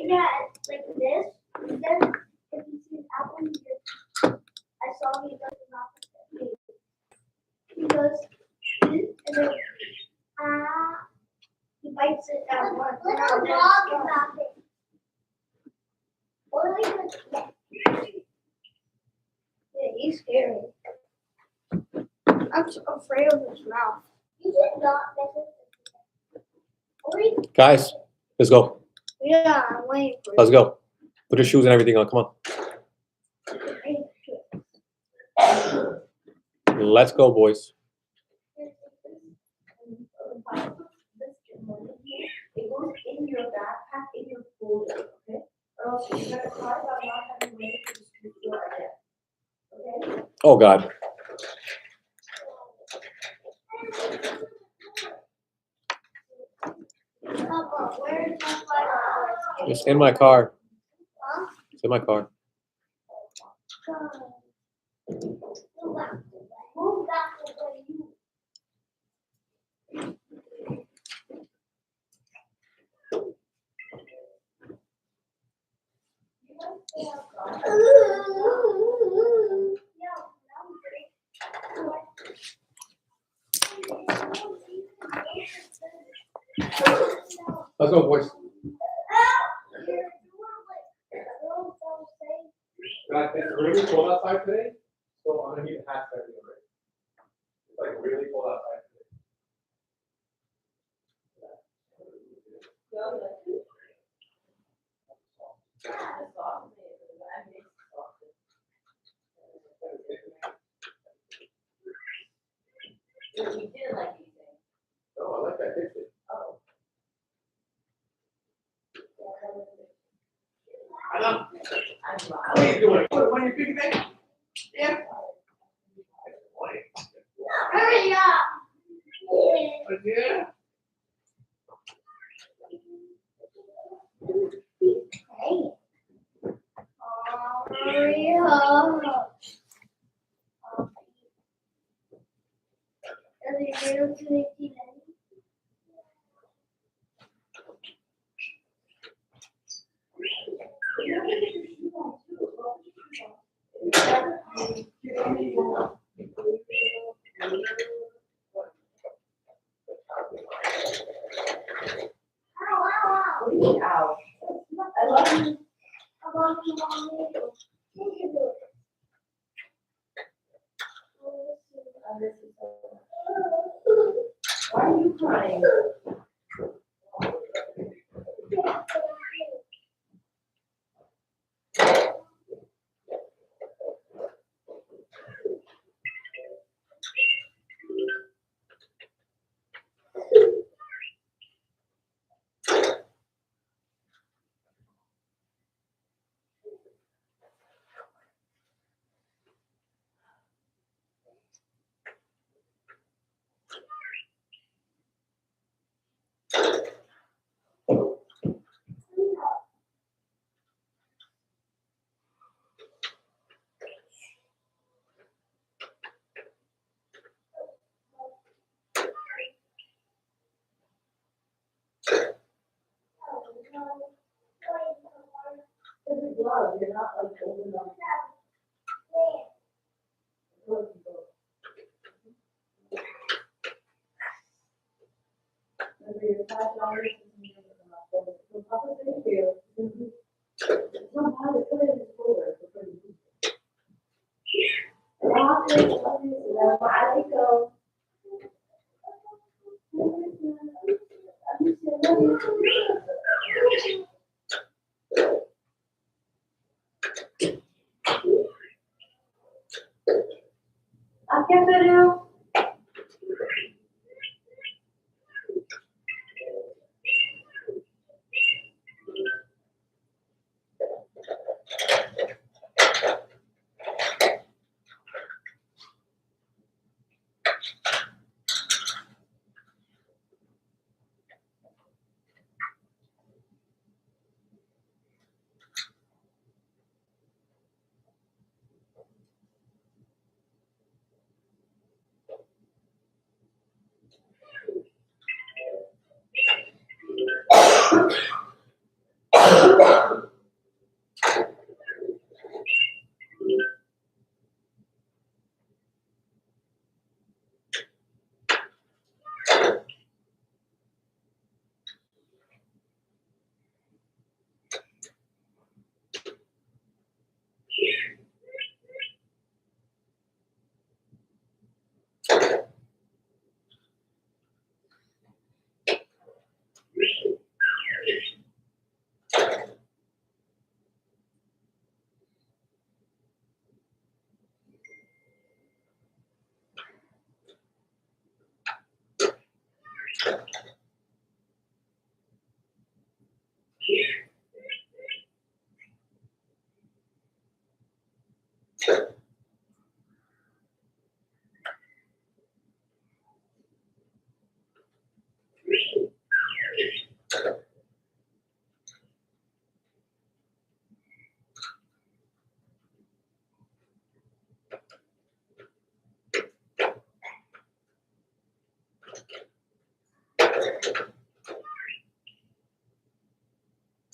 Yeah, like this. Then if you see an apple, I saw he does the opposite. He goes and then he bites it down once. Let's talk about it. What are we gonna get? Yeah, he's scary. I'm so afraid of his mouth. You did not mess with it. Guys, let's go. Yeah, I'm waiting for Let's go. Put your shoes and everything on. Come on. Let's go, boys. It goes in your backpack, in your folder, okay? Or else you're gonna cry about not having money to distribute your again. Okay? Oh, God. Papa, where's my $5? It's in my car. Huh? It's in my car. Move back to where you. Let's go, boys. It's really cold outside today, so I'm gonna need a hat for everything. It's like really cold outside today. You didn't like these things. No, I like that picture. Oh. I know. I'm What are you doing? What are you big thing? Yeah. Hurry up! Yeah. Hey. Hurry up. Are they real to the TV? Ow. I love you. Why are you crying? You're not like old enough. Remember your $5 Papa's gonna do. It's not hard to put it in the folder for pretty easy. I go. ¿Qué pero?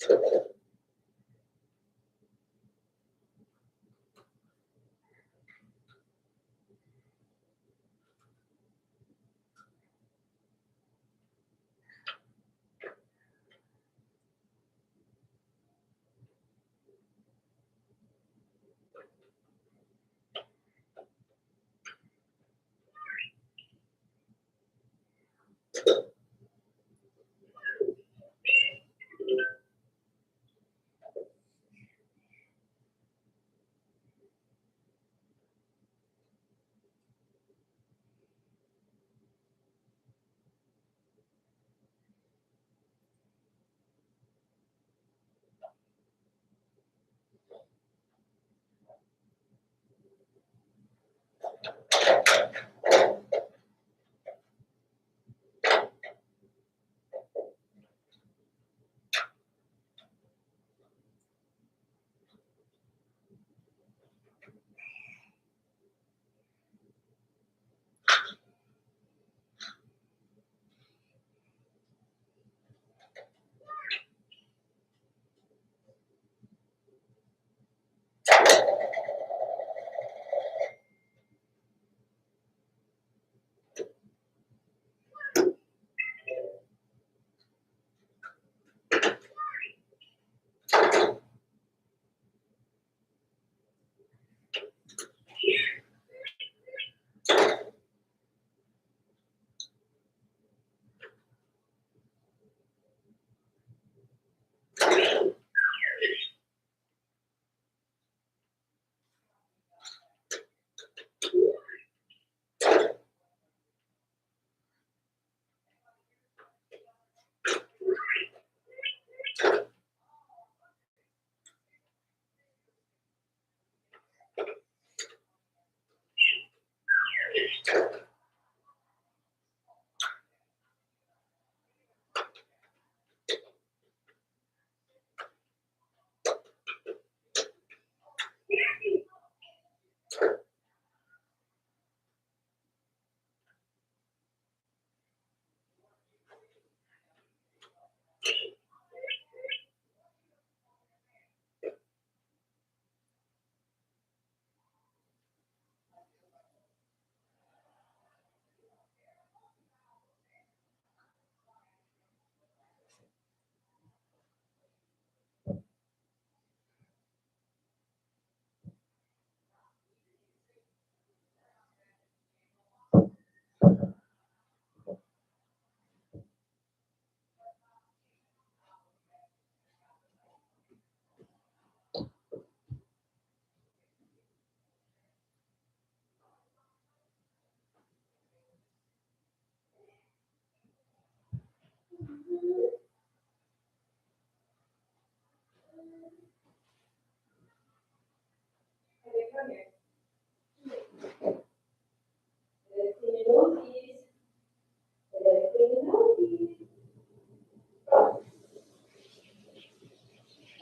Okay, come here. Clean your noses. Clean your noses.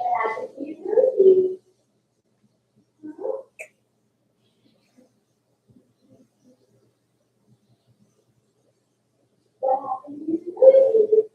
What happened to your nose? What happened to your nose?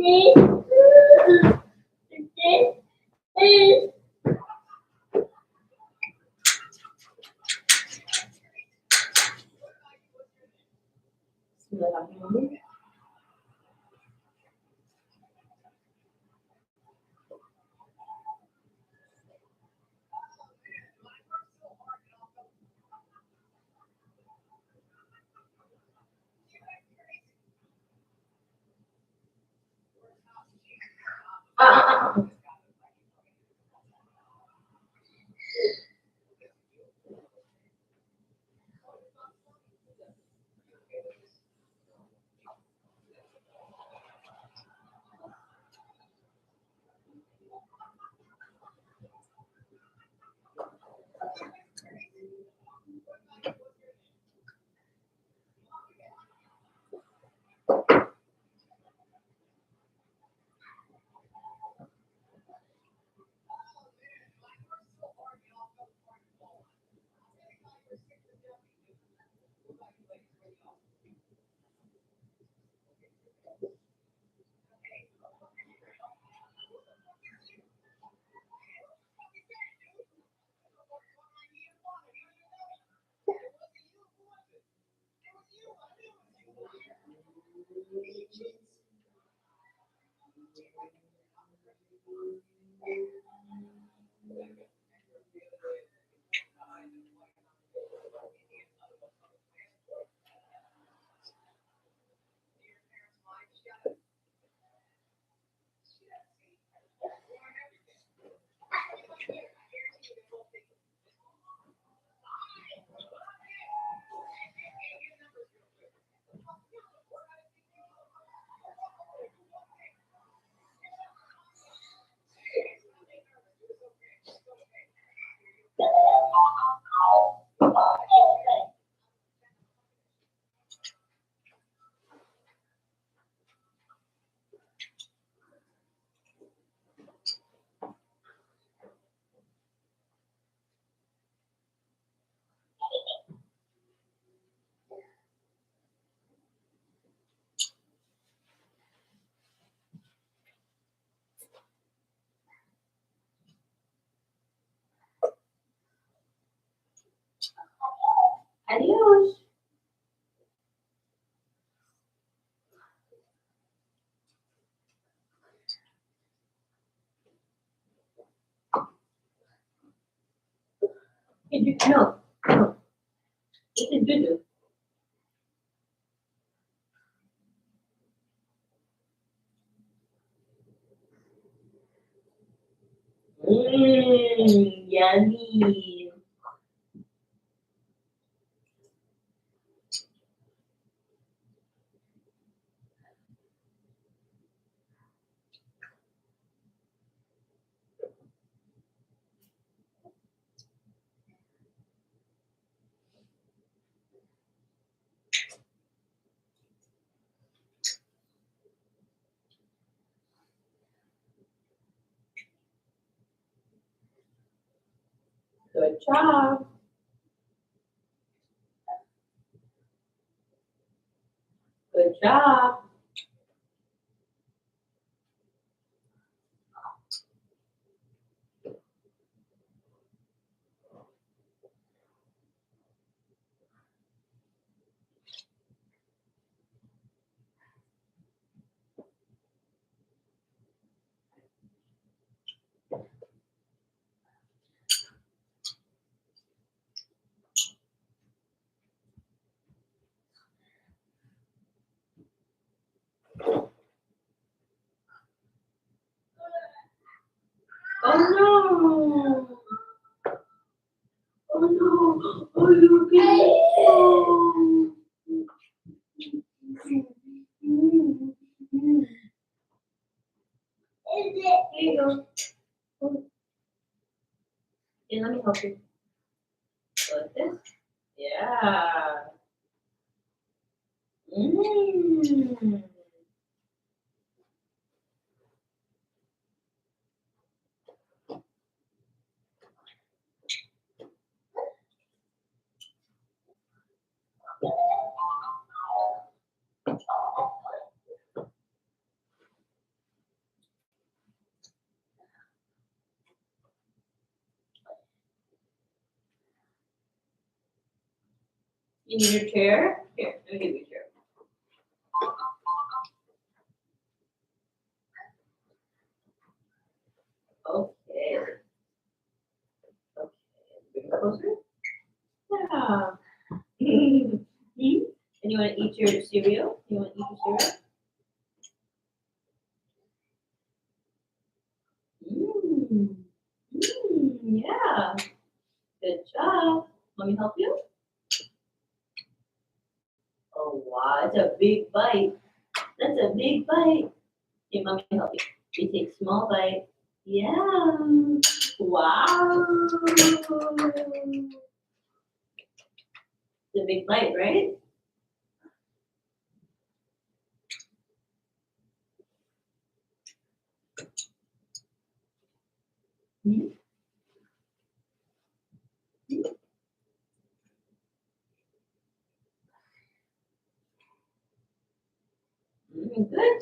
Bismillahirrahmanirrahim. Adios. No, no. This is good. Yummy. Good job. Good job. Oh no. Oh no. Oh, you're okay. Oh. Here you go. Here, let me help you. Like this? Yeah. Mmm. You need your chair? Here, let me give you a chair. Okay. Okay. Bring it closer. Yeah. And you want to eat your cereal? You want to eat your cereal? Yeah. Good job. Let me help you. Oh wow, it's a big bite. That's a big bite. Okay, mommy help you. You take small bite. Yeah. Wow. It's a big bite, right? Good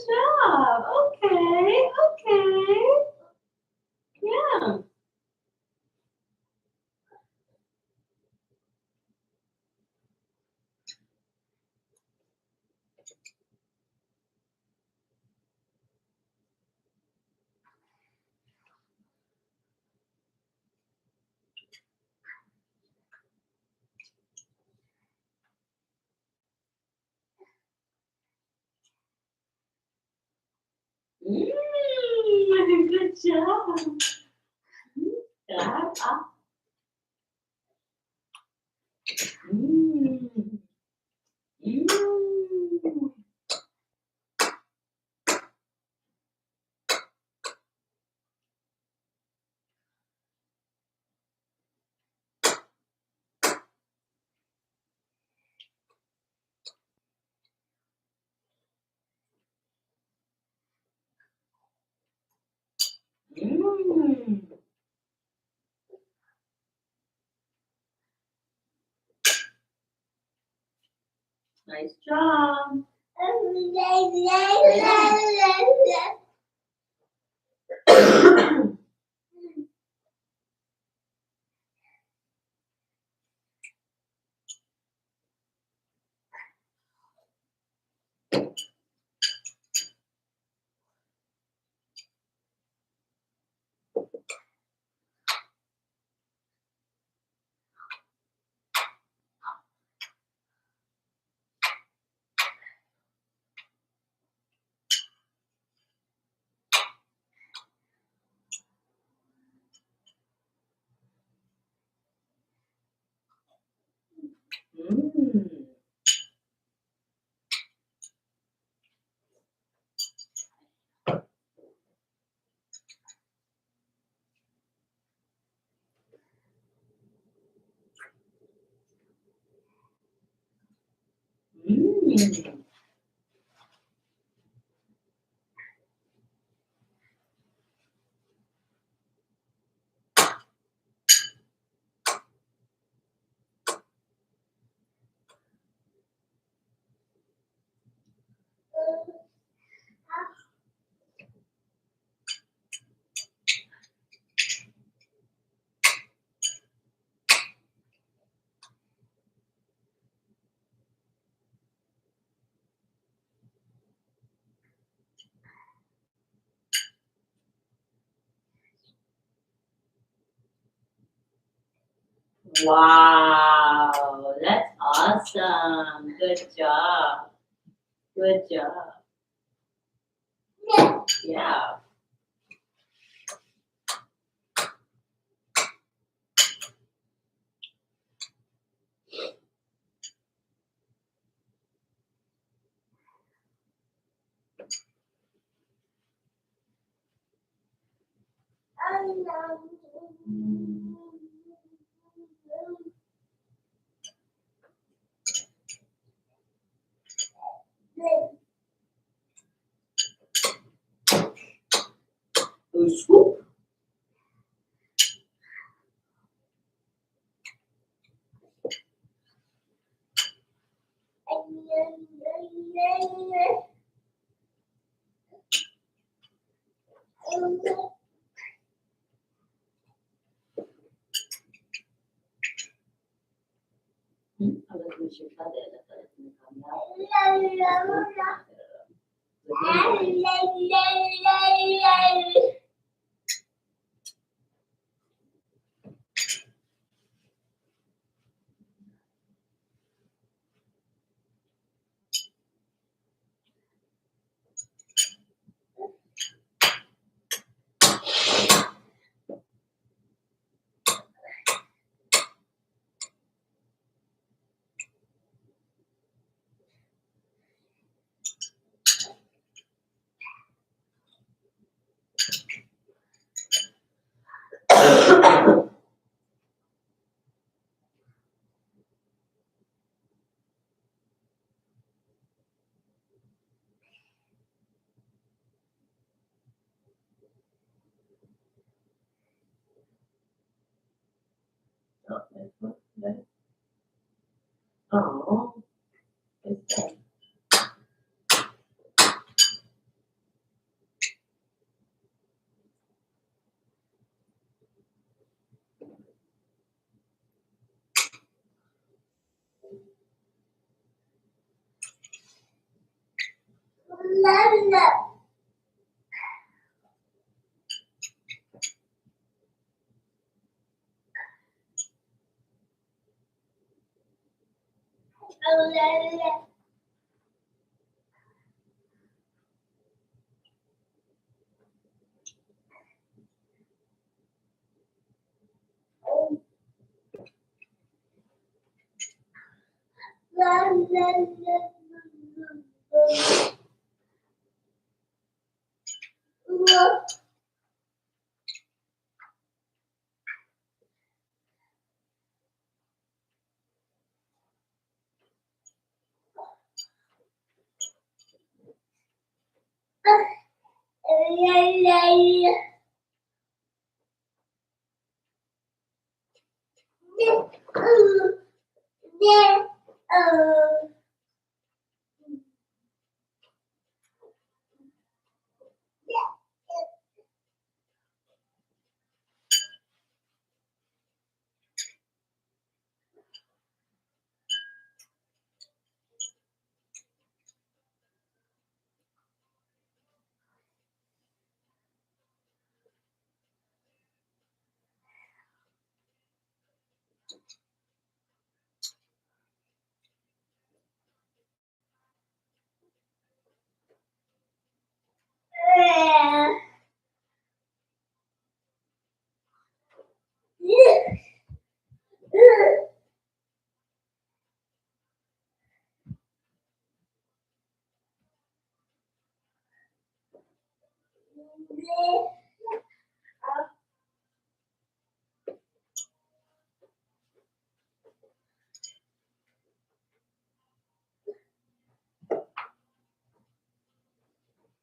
job. Okay. Okay. Yeah. Good job. Clap up. Mm. Mm. Mm. Nice job. Mm. Mm. Wow, that's awesome. Good job. Good job. Yeah. Oh, swoop. I love we should cut it. I thought it's gonna come out. Oh, it's dead.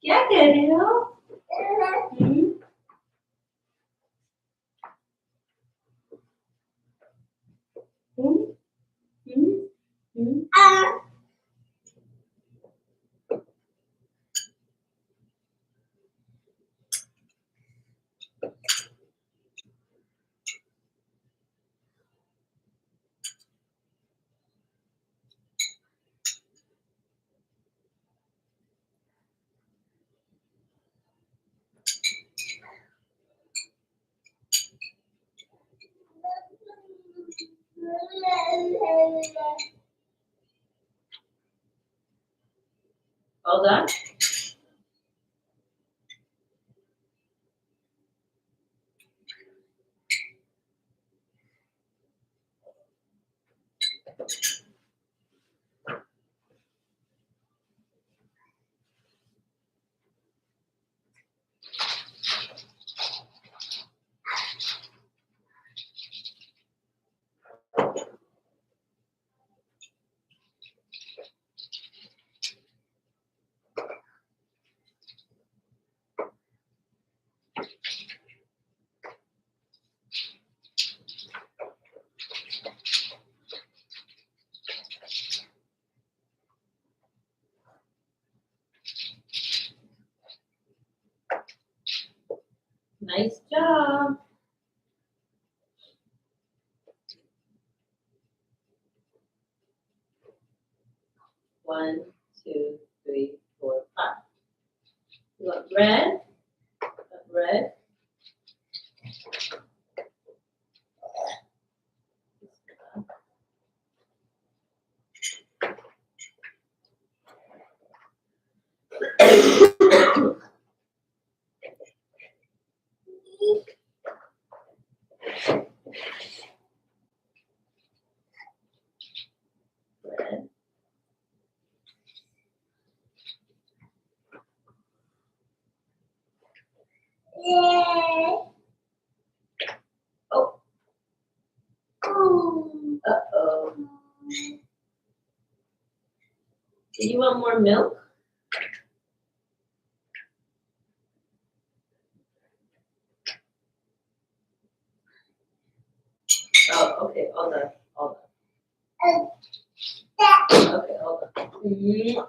क्या कर रहे हो? All done? Nice job. You want red? Red? Red. Oh. Uh-oh. Do you want more milk? Oh, okay, hold on, hold on. Okay, hold on.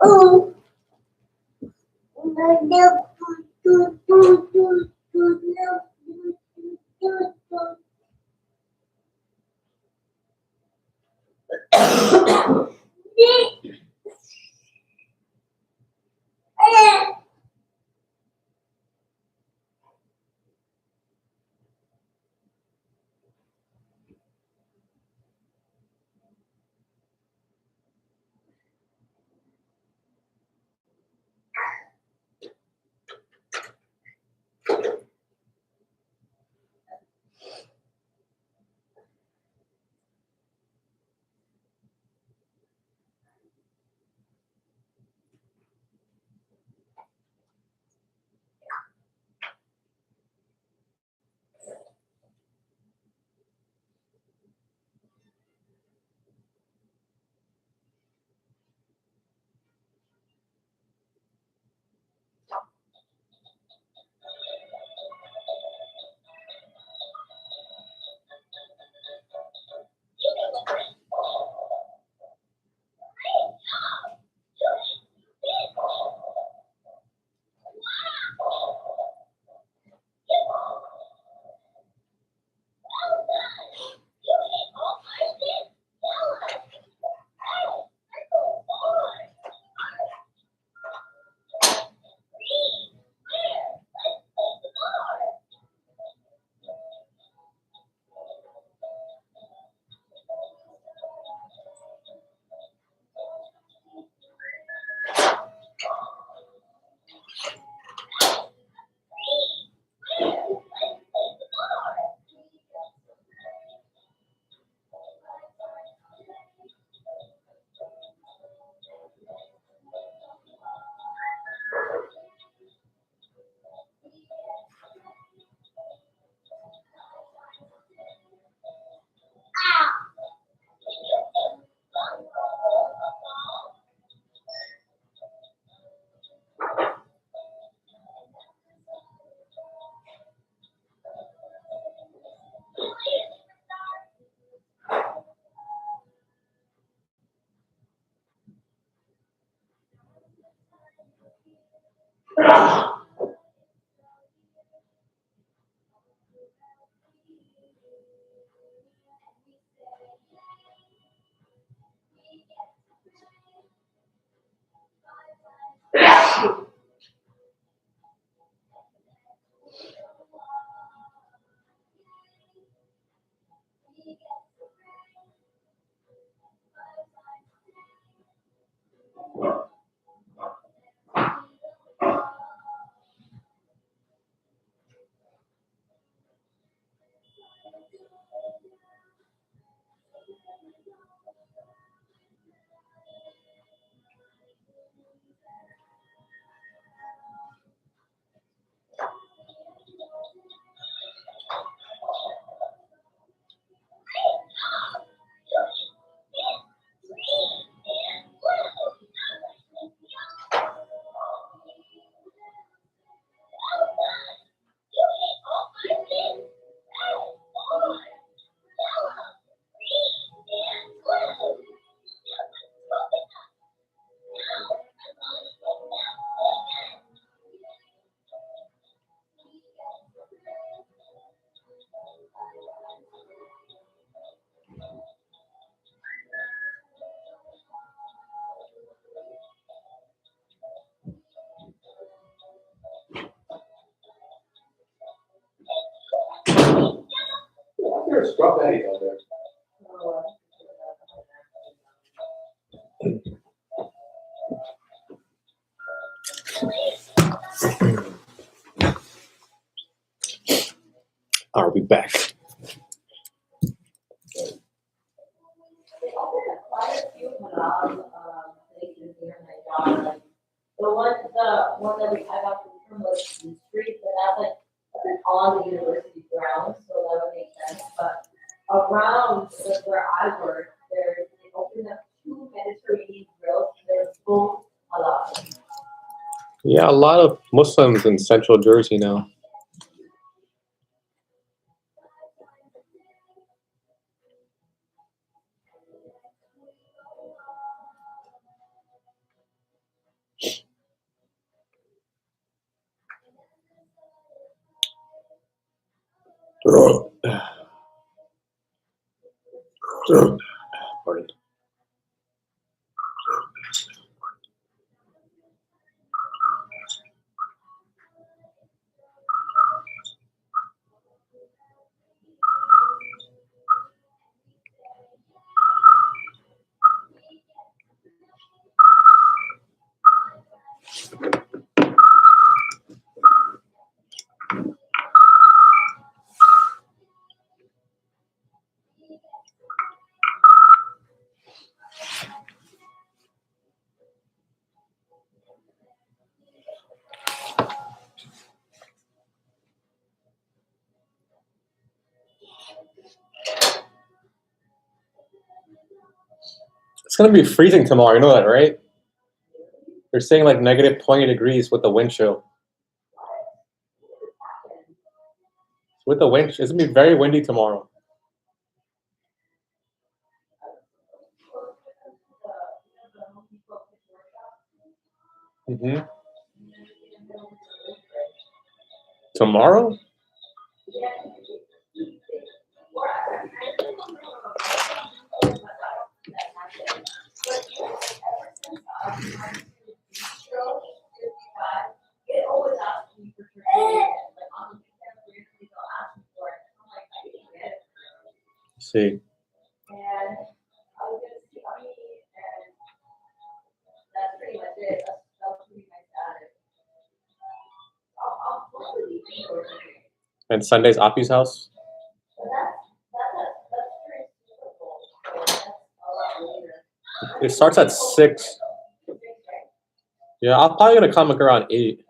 Oh. There's scrub daddy down there. I'll be back. Quite a few halal places near my job. Like the one that I got from was the street, but that's like on the university grounds, so that would make sense. But around where I work, they opened up 2 Mediterranean grills. They're both halal. Yeah, a lot of Muslims in Central Jersey now. Pardon. It's gonna be freezing tomorrow. You know that, right? They're saying like negative 20 degrees with the wind chill. With the wind, it's gonna be very windy tomorrow. Mm-hmm. Tomorrow? See. And I was gonna see me, and that's pretty much it. That's pretty much it. I'll probably be over here. And Sunday's Api's house? But that's very simple. So that's a lot later. It starts at 6. Yeah, I'm probably gonna come like around 8.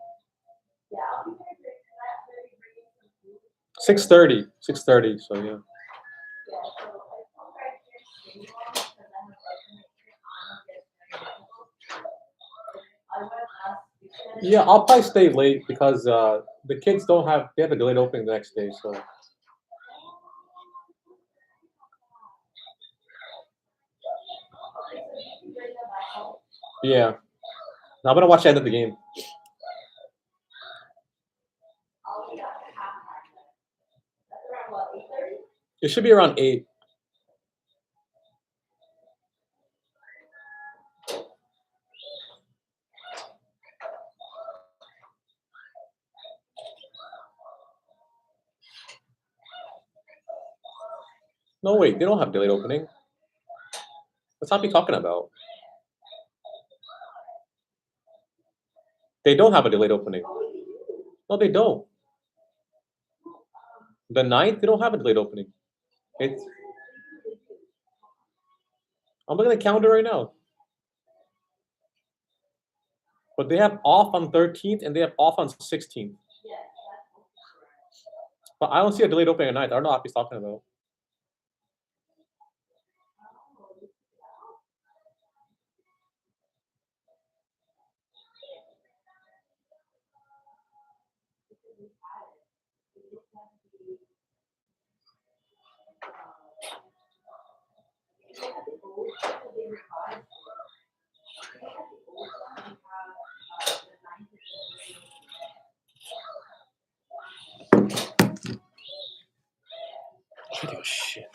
Yeah, I'll be very great for that. Maybe bring in some food. 6:30. 6:30. So yeah. Yeah, so I'll try to stay long because I'm like I want to ask because Yeah, I'll probably stay late because the kids they have a delayed opening the next day. So yeah, I'm gonna watch the end of the game. It should be around 8. No, wait, they don't have delayed opening. What's Happy talking about? They don't have a delayed opening. No, they don't. The 9th, they don't have a delayed opening. It's. I'm looking at the calendar right now. But they have off on 13th and they have off on 16th. But I don't see a delayed opening at 9th. I don't know what he's talking about. Oh, shit.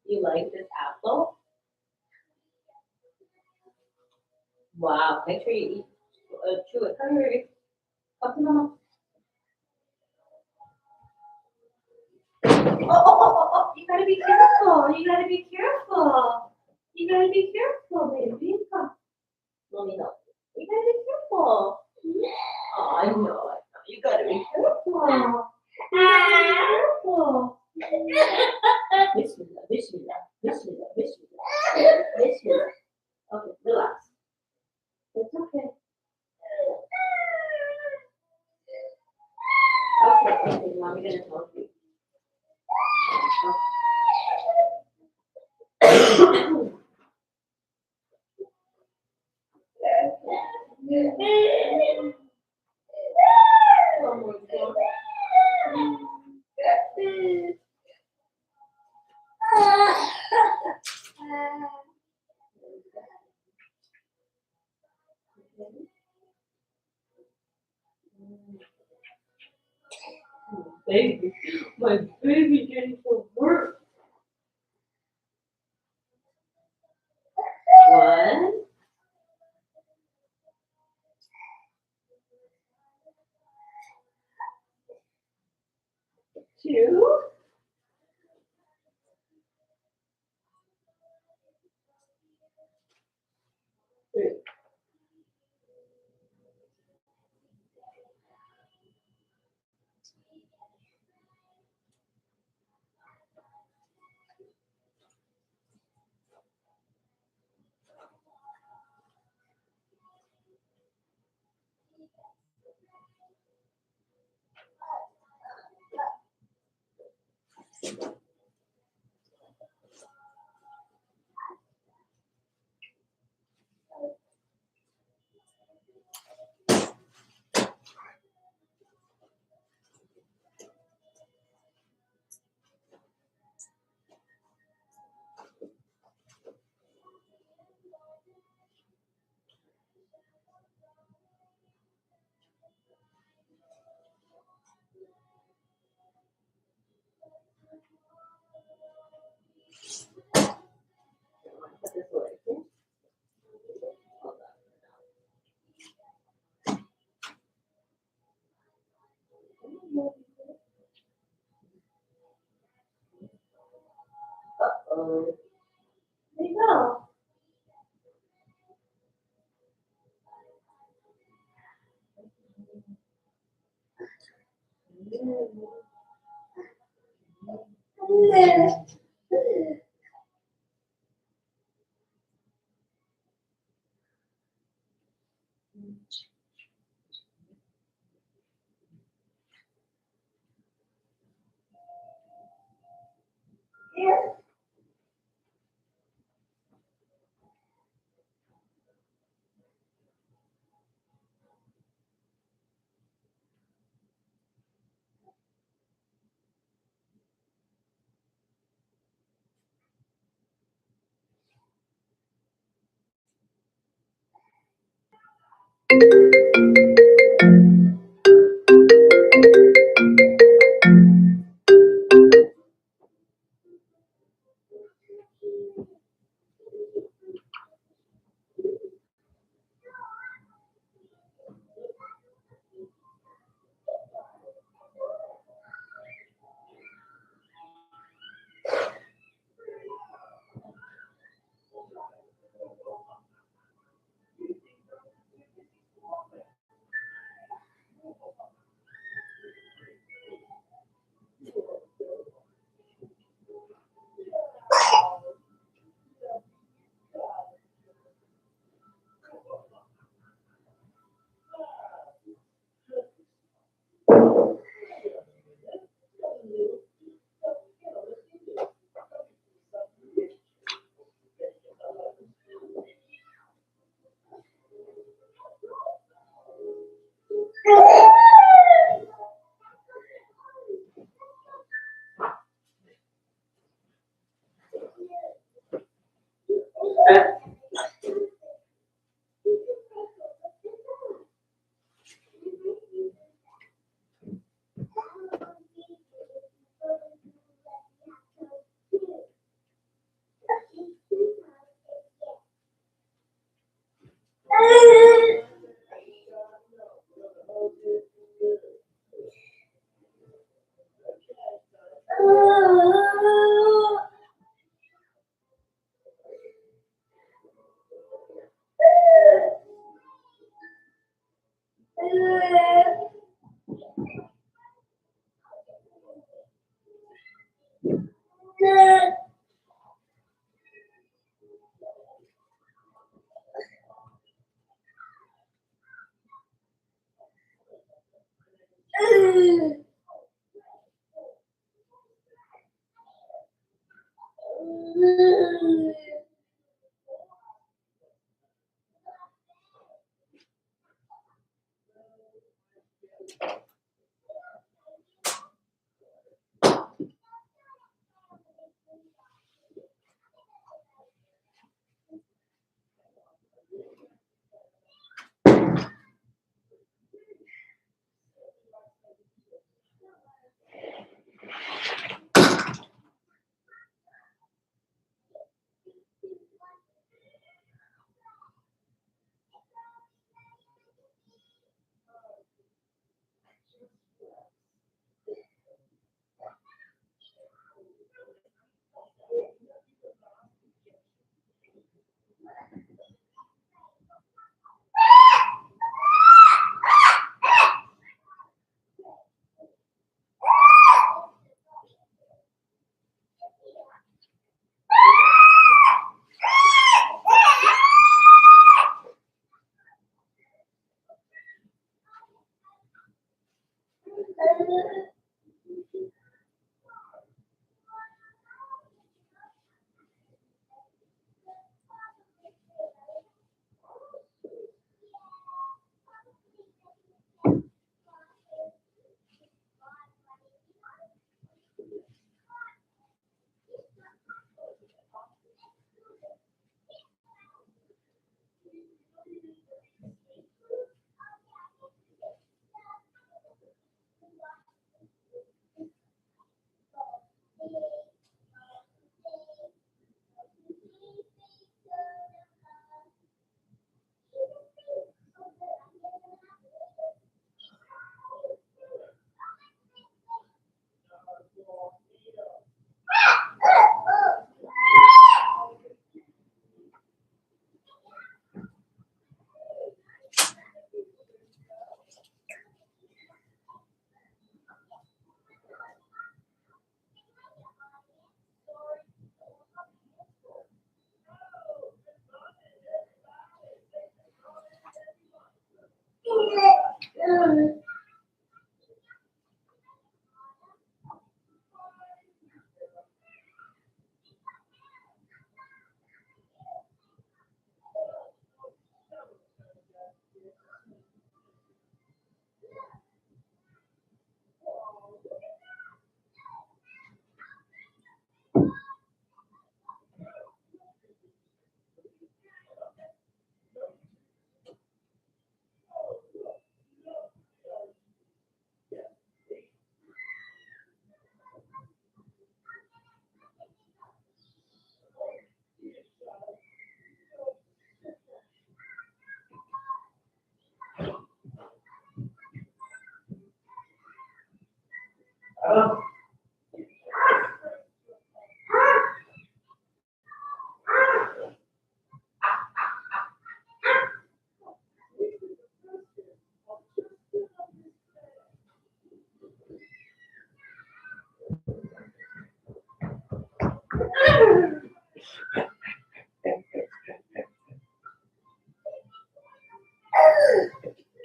You like this apple? Wow, make sure you eat, chew it. Come here, baby. Come to mama. Oh, you gotta be careful. You gotta be careful. You gotta be careful, baby. Come. Let me help you. You gotta be careful. Oh, I know. You gotta be careful. You gotta be careful. Bismillah, bismillah, bismillah, bismillah. Bismillah. Okay, relax. It's okay. Okay, mommy gonna help you. One more time. Baby, my baby getting to work. One. Two. Three. Put this away, okay? Hold on. Uh-oh. There you go.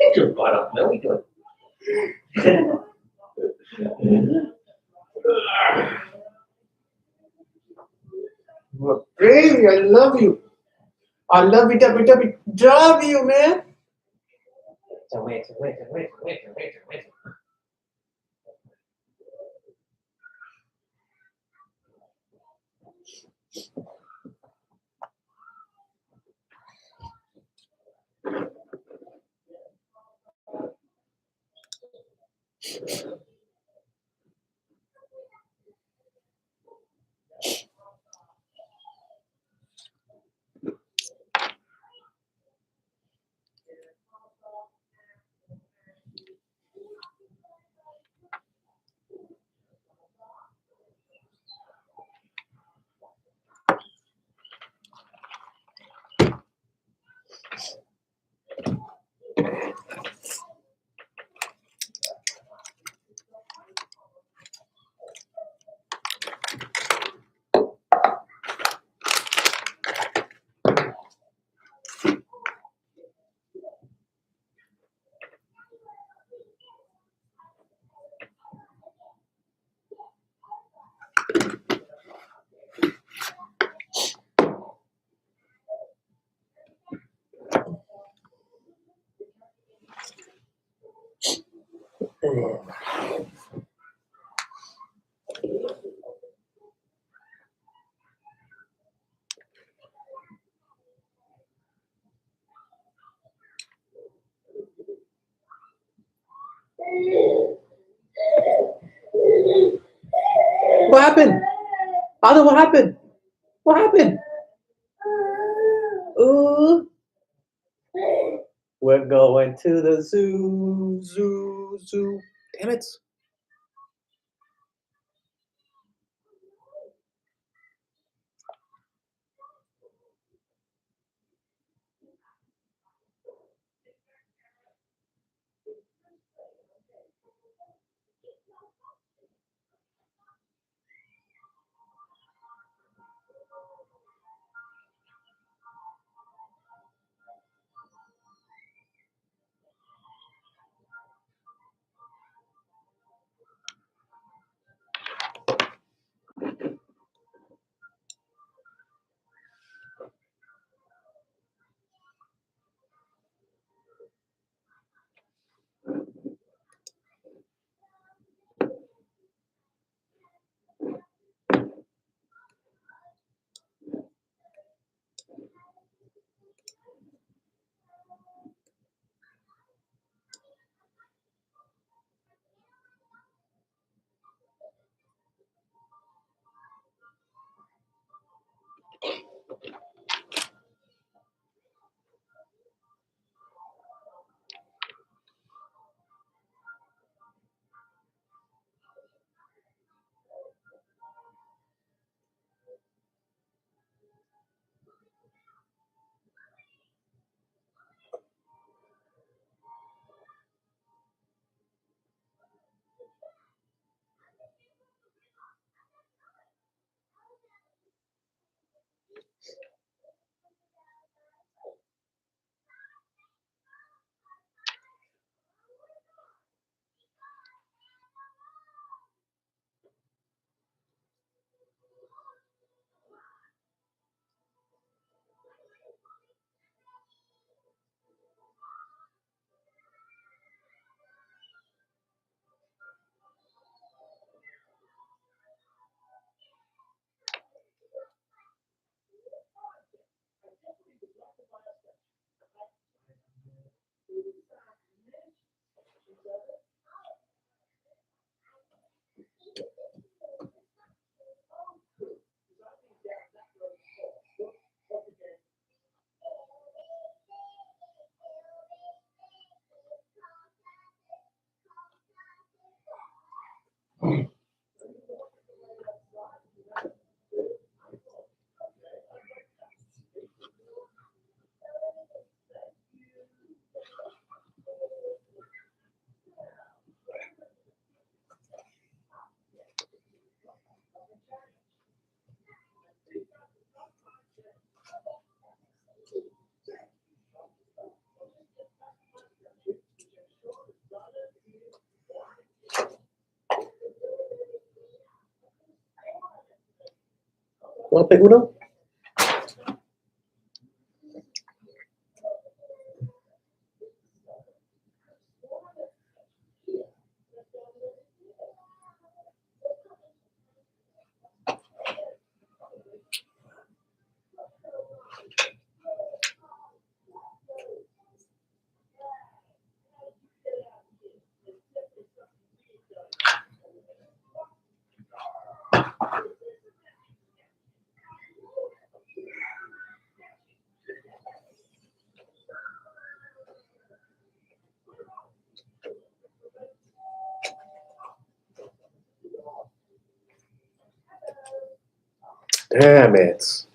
Get your butt up, man. What are you doing? Well, baby, I love you. I love you, love you, man. Wait. What happened? Father, what happened? What happened? Ooh. We're going to the zoo, zoo, zoo. Damn it. Want to play Uno? Damn it.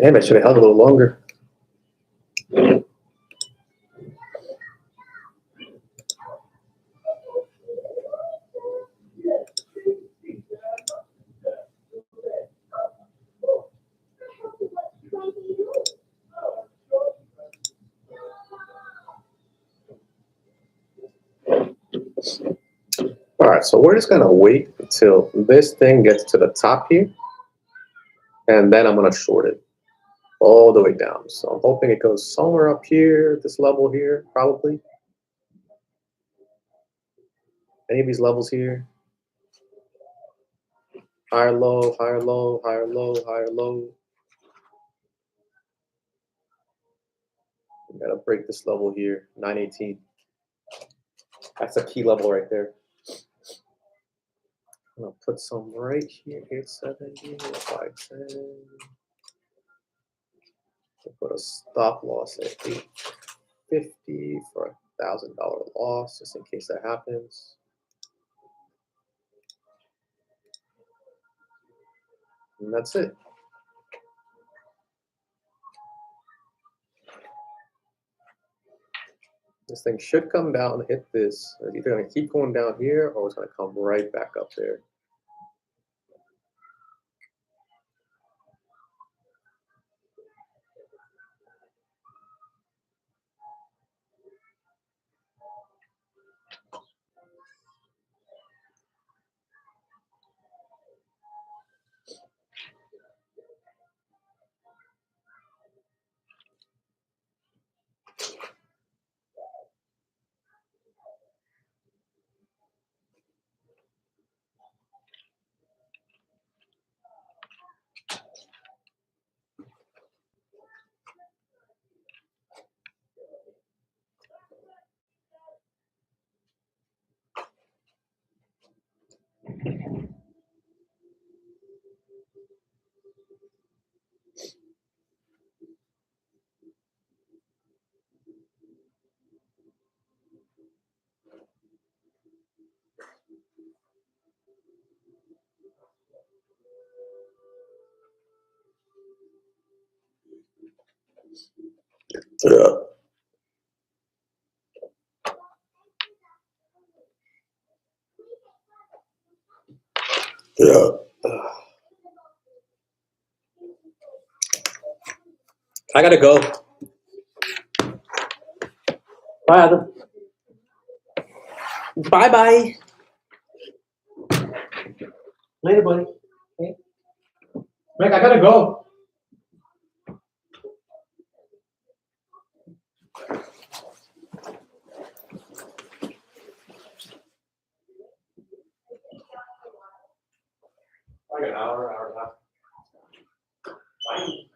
Damn, I should have held a little longer. All right, so we're just gonna wait until this thing gets to the top here, and then I'm gonna short it all the way down. So I'm hoping it goes somewhere up here, this level here, probably. Any of these levels here. Higher low, higher low, higher low, higher low. We gotta break this level here, 918. That's a key level right there. I'm gonna put some right here, 870, 510. Put a stop loss at 850 for $1,000 loss, just in case that happens. And that's it. This thing should come down and hit this. It's either going to keep going down here or it's going to come right back up there. Yeah. Yeah. I gotta go. Bye, Adam. Bye bye. Later, buddy. Okay. Mike, I gotta go. Like an hour, hour and a half. Bye.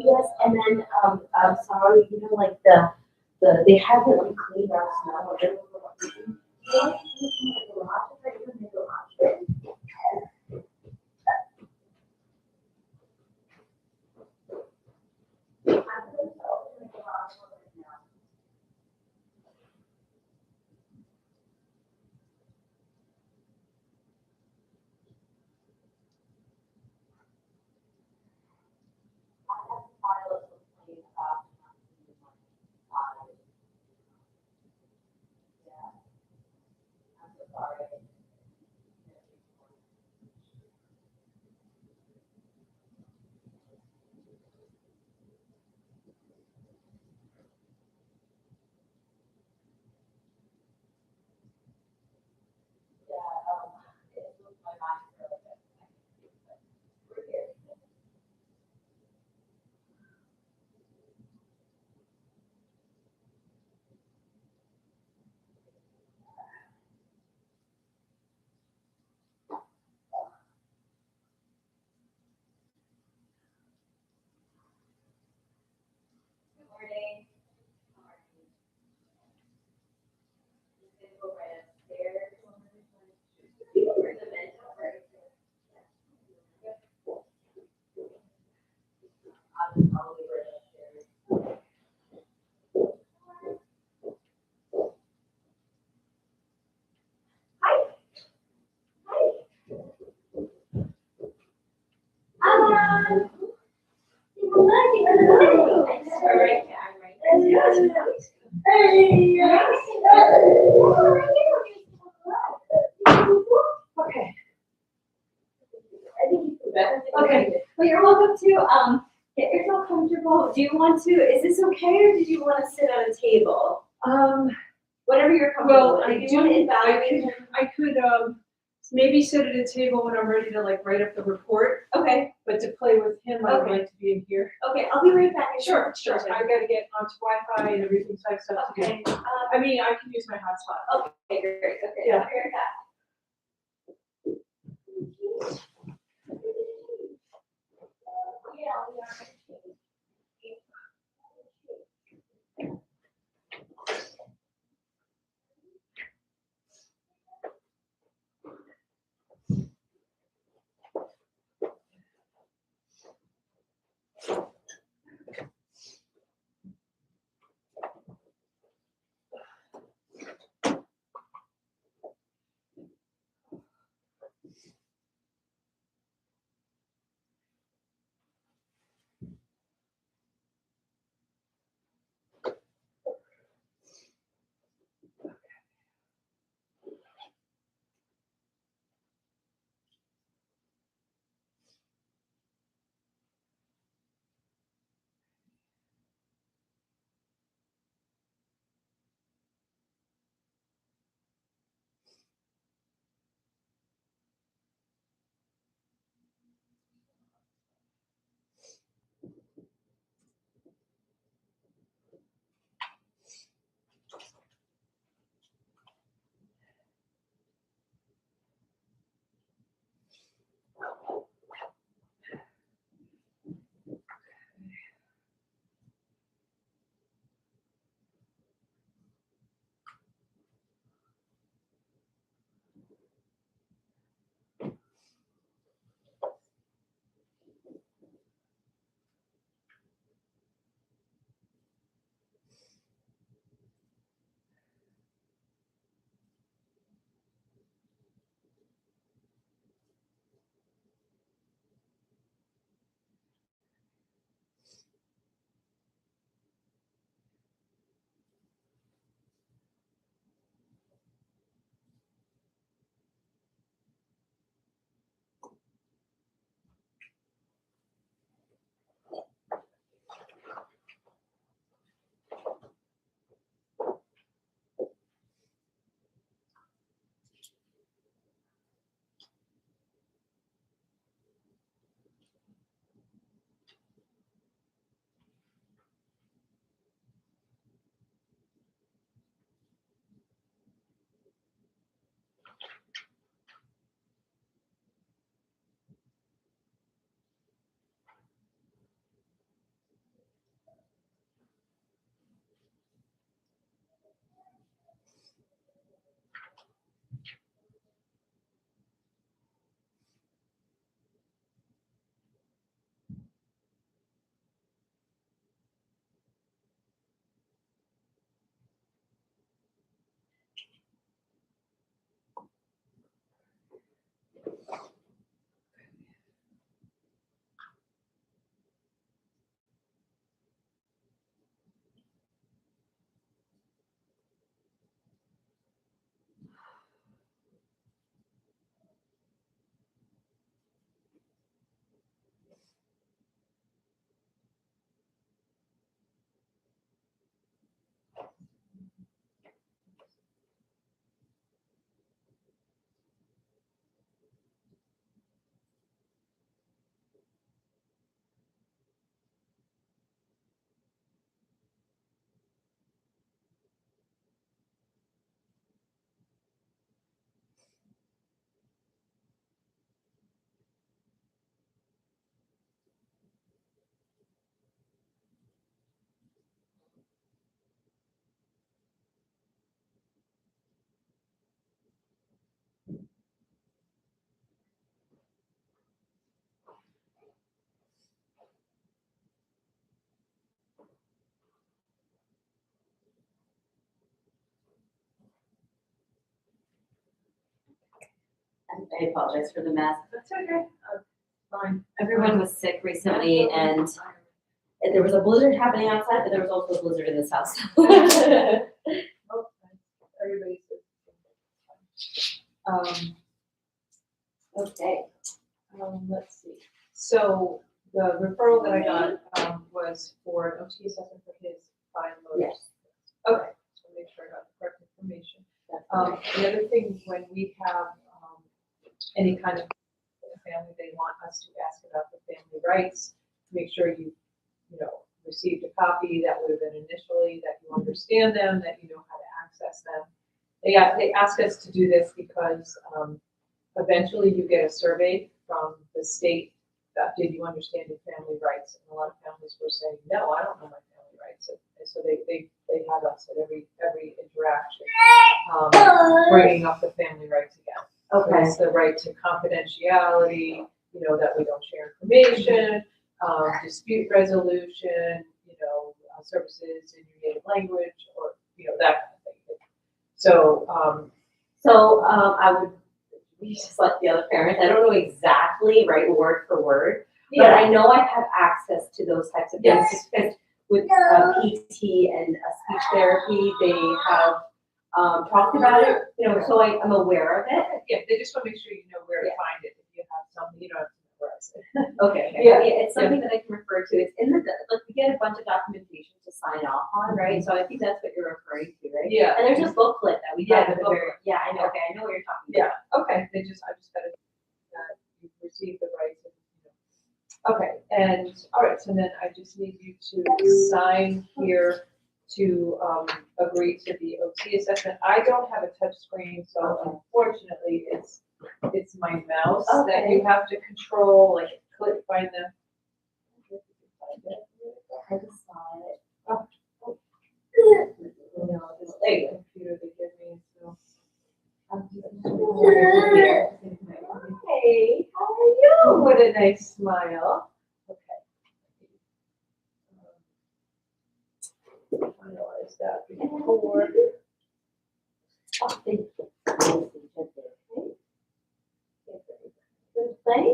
Yes, and then, I'm sorry, you know, like they haven't like cleaned our snow. Okay. Okay, well, you're welcome to, get yourself comfortable. Do you want to, is this okay, or did you want to sit at a table? Whatever you're comfortable Well, with. If you want to evaluate him. I could, maybe sit at a table when I'm ready to like write up the report, Okay, but to play with him, I would Okay. like to be in here. okay, I'll be right back. Sure. I gotta get onto Wi-Fi and everything, so I have stuff to do. Okay, I mean, I can use my hotspot. okay, great, okay, Yeah. I'll be right back. Yeah, we are. I apologize for the mess. That's okay. Fine. Everyone was sick recently and there was a blizzard happening outside, but there was also a blizzard in this house. Everybody's. Okay. Let's see. So the referral that I got was for an OT assessment for his fine motors. Yes. Okay, so make sure I got the correct information. The other thing, when we have any kind of family, they want us to ask about the family rights, make sure you received a copy that would have been initially, that you understand them, that you know how to access them. They ask us to do this because eventually you get a survey from the state that did you understand your family rights, and a lot of families were saying, no, I don't know my family rights, and so they have us at every interaction bringing up the family rights again. Okay. It's the right to confidentiality, that we don't share information, dispute resolution, services in your native language, or that kind of thing. So I would be just like the other parents. I don't know exactly, right, word for word, but I know I have access to those types of things. Just because with PT and speech therapy, they have talked about it, so I'm aware of it. yeah, they just want to make sure you know where to find it. If you have something, you don't have to memorize it. Okay. Yeah. It's something that I can refer to. It's in the, like, we get a bunch of documentation to sign off on, right? So I think that's what you're referring to, right? Yeah. And there's a booklet that we Yeah, have at the the very, yeah, I know, okay, I know what you're talking about. Yeah, okay, I just gotta, you've received the rights. Okay, and, all right, so then I just need you to sign here to agree to the OT assessment. I don't have a touch screen, so unfortunately, it's my mouse that you have to control, like, find the. I just saw it. This computer they give me, so. Hey, how are you? What a nice smile. Okay. I realized that before. Thank you. Good play?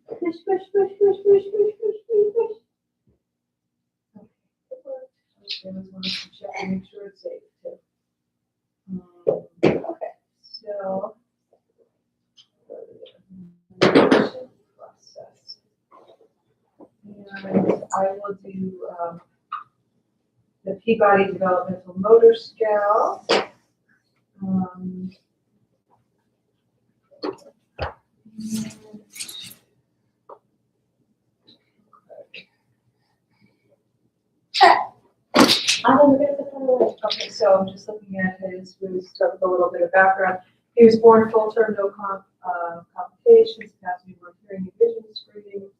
Push, push, push, push, push, push, push, push, push. I just wanted to check and make sure it's safe too. Okay, so. Process. And I will do the Peabody Developmental Motor Scale. Okay, so I'm just looking at his, we start with a little bit of background. He was born full term, no complications, passed newborn hearing and vision screening.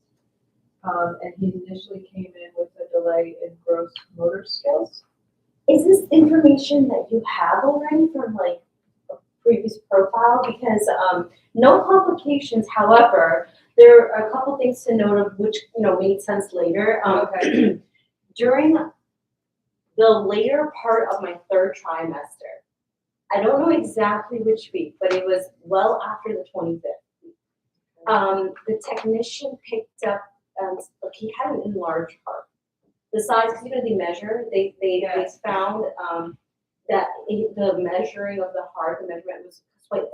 And he initially came in with a delay in gross motor skills. Is this information that you have already from like a previous profile? Because no complications, however, there are a couple things to note of which made sense later. Okay. During the later part of my third trimester, I don't know exactly which week, but it was well after the 25th week. The technician picked up, like he had an enlarged heart. The size, because they measure, they found that the measuring of the heart, the measurement was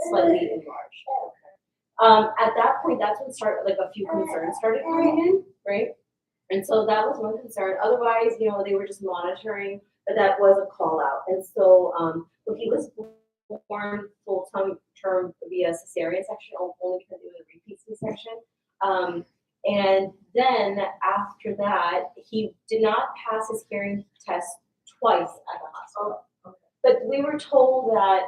slightly enlarged. At that point, that's when like a few concerns started coming in, right? And so that was one concern. Otherwise, they were just monitoring, but that was a call out. And so he was born full-term via cesarean section, only because it was a repeat C-section. And then after that, he did not pass his hearing test twice at the hospital. Oh, okay. But we were told that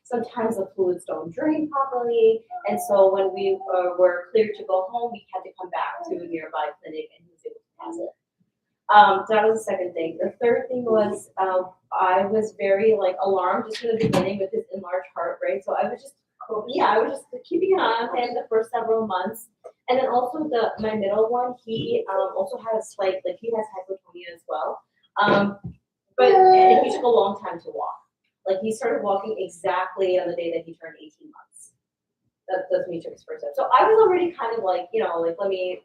sometimes the fluids don't drain properly, and so when we were cleared to go home, we had to come back to a nearby clinic, and he was able to pass it. So that was the second thing. The third thing was I was very alarmed just in the beginning with his enlarged heart rate. So I was just keeping an eye on him the first several months. And then also my middle one, he also had a slight, he has hypotonia as well. But he took a long time to walk. Like he started walking exactly on the day that he turned 18 months. That's when he took his first step. So I was already kind of like, like let me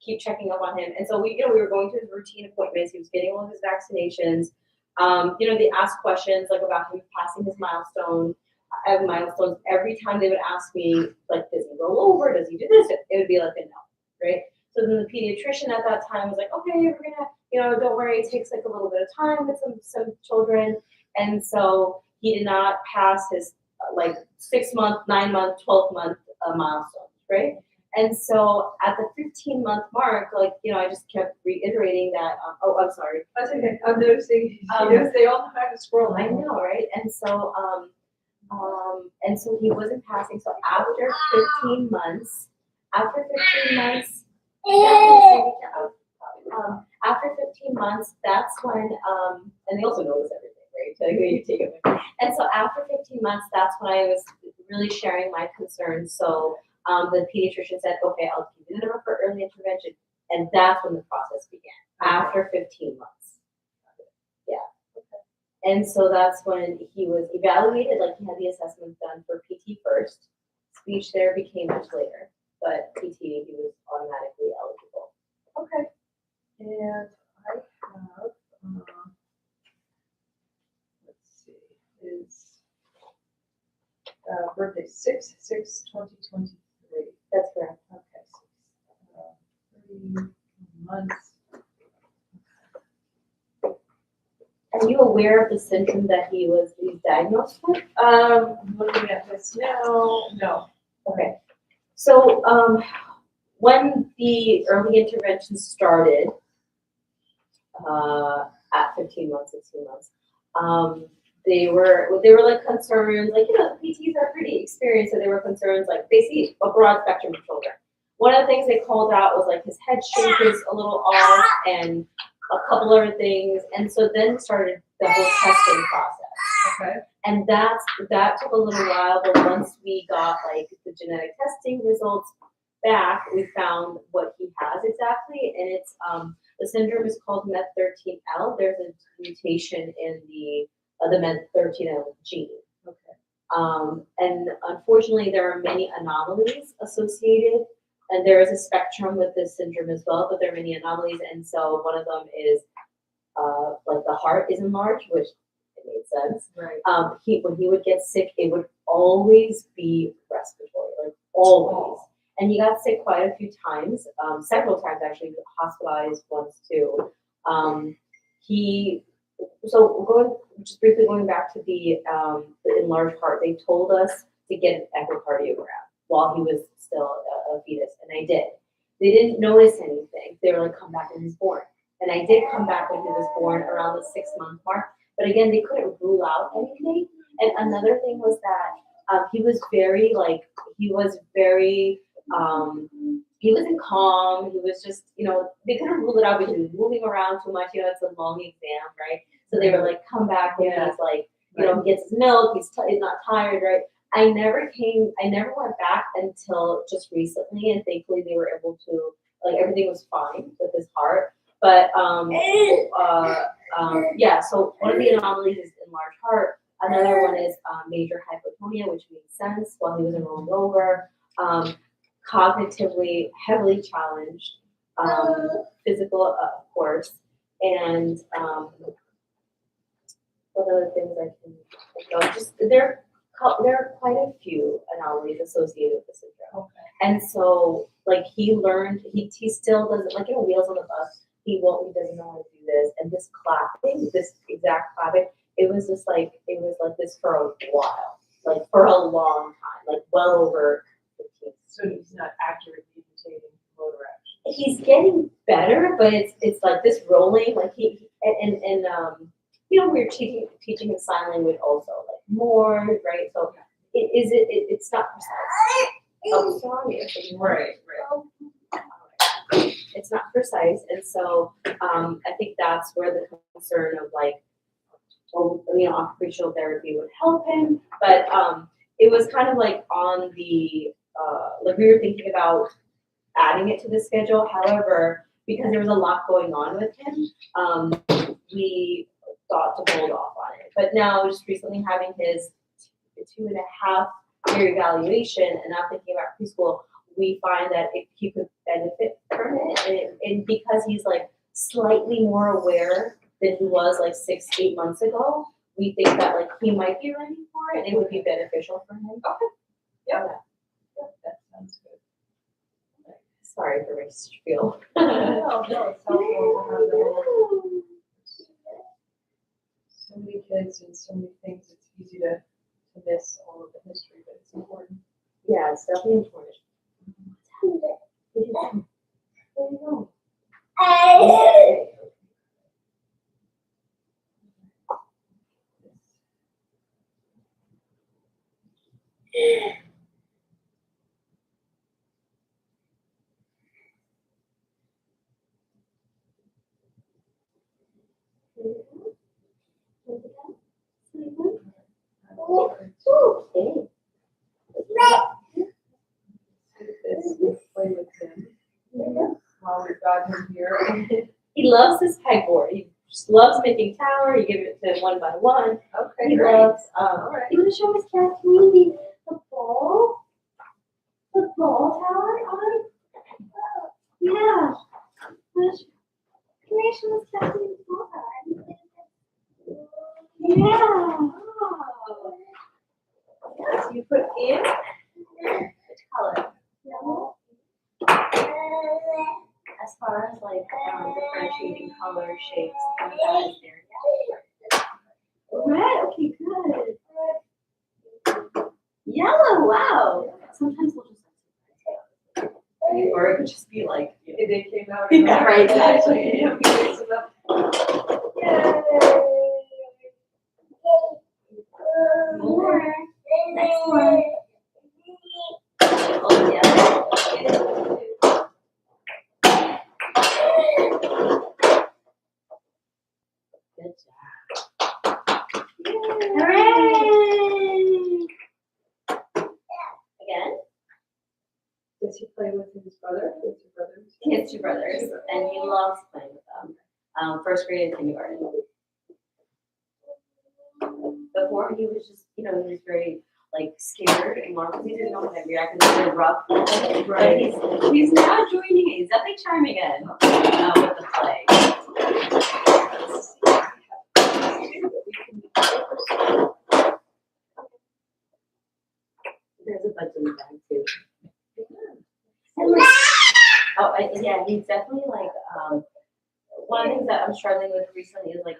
keep checking up on him. And so we were going through his routine appointments. He was getting all of his vaccinations. They asked questions like about him passing his milestones every time they would ask me, like, does he roll over? Does he do this? It would be like a no, right? So then the pediatrician at that time was like, okay, we're gonna, don't worry, it takes like a little bit of time with some children. And so he did not pass his 6-month, 9-month, 12-month milestones, right? And so at the 15-month mark, I just kept reiterating that, I'm sorry. That's okay. I'm noticing, they all know how to scroll. I know, right? And so he wasn't passing. So after 15 months, after 15 months, that's when, and they also notice everything, right? So you take it. And so after 15 months, that's when I was really sharing my concerns. So the pediatrician said, okay, I'll give you the number for early intervention. And that's when the process began, after 15 months. Yeah. And so that's when he was evaluated, like he had the assessment done for PT first. Speech therapy came much later, but PT, he was automatically eligible. Okay. And I have, let's see, his birthday 6/6/2023. That's correct. Okay, 30 months. Are you aware of the symptom that he was diagnosed with? I'm looking at this now. No. Okay. So when the early intervention started at 15 months, 16 months, they were like concerns, like, PTs are pretty experienced, so they were concerns, like they see a broad spectrum of children. One of the things they called out was like his head shape is a little off and a couple other things. And so then started the whole testing process. Okay. And that took a little while, but once we got like the genetic testing results back, we found what he has exactly. And it's the syndrome is called MET13L. There's a mutation in the MET13L gene. Okay. And unfortunately, there are many anomalies associated, and there is a spectrum with this syndrome as well, but there are many anomalies. And so one of them is like the heart is enlarged, which it made sense. Right. When he would get sick, it would always be respiratory, like always. And he got sick quite a few times, several times actually, hospitalized once too. Just briefly going back to the enlarged heart, they told us to get an echocardiogram while he was still a fetus, and I did. They didn't notice anything. They were like, come back when he's born. And I did come back when he was born around the 6-month mark. But again, they couldn't rule out anything. And another thing was that he wasn't calm. He was just, they couldn't rule it out because he was moving around too much. It's a long exam, right? So they were like, come back when he's like, gets his milk, he's not tired, right? I never went back until just recently, and thankfully they were able to, everything was fine with his heart. But so one of the anomalies is enlarged heart. Another one is major hypotonia, which makes sense while he was rolling over. Cognitively heavily challenged, physical, of course, and what other things I can think of? Just there are quite a few anomalies associated with the syndrome. Okay. And so, he learned, he still doesn't, wheels on the bus, he doesn't know how to do this. And this clapping, this exact clapping, it was this for a while, for a long time, well over 15. So he's not accurately imitating motor action. He's getting better, but it's like this rolling, we were teaching him sign language also, more, right? So it's not precise. Oh, sorry. Right. It's not precise, and so I think that's where the concern of occupational therapy would help him, but it was kind of on the we were thinking about adding it to the schedule. However, because there was a lot going on with him, we thought to hold off on it. But now just recently having his 2.5 year evaluation, and I'm thinking about preschool, we find that he could benefit from it, and because he's like slightly more aware than he was like 6-8 months ago, we think that like he might be ready for it, and it would be beneficial for him. Okay. Yeah. That sounds good. Sorry for my spiel. No, it's helpful to have that. So many kids and so many things, it's easy to miss all of the history, but it's important. Yeah, it's definitely important. Play with him while we've got him here. He loves his pegboard. He just loves making tower. You give it to him one by one. Okay, He great. loves. Alright. You want to show us, Kathleen, the ball? The ball tower on? Yeah. Can I show us Kathleen's ball tower? Yeah. Oh. So you put in, Which color? Yellow. As far as like differentiating color, shapes, and that is there. Red, okay, good. Yellow, wow. Sometimes we'll just or it could just be like, they came out. Yeah, right, exactly. You mix them up. more. Next one. Oh, yeah. Good job. Hooray! Again? Does he play with his brother? His two brothers? He has 2 brothers, and he loves playing with them. First grade and kindergarten. Before he was just, he was very like scared and more because he didn't know how to react. It was very rough. Right. But he's now joining in. He's definitely chiming in with the play. There's a bunch in the bag too. Yeah, he's definitely like one of the things that I'm struggling with recently is like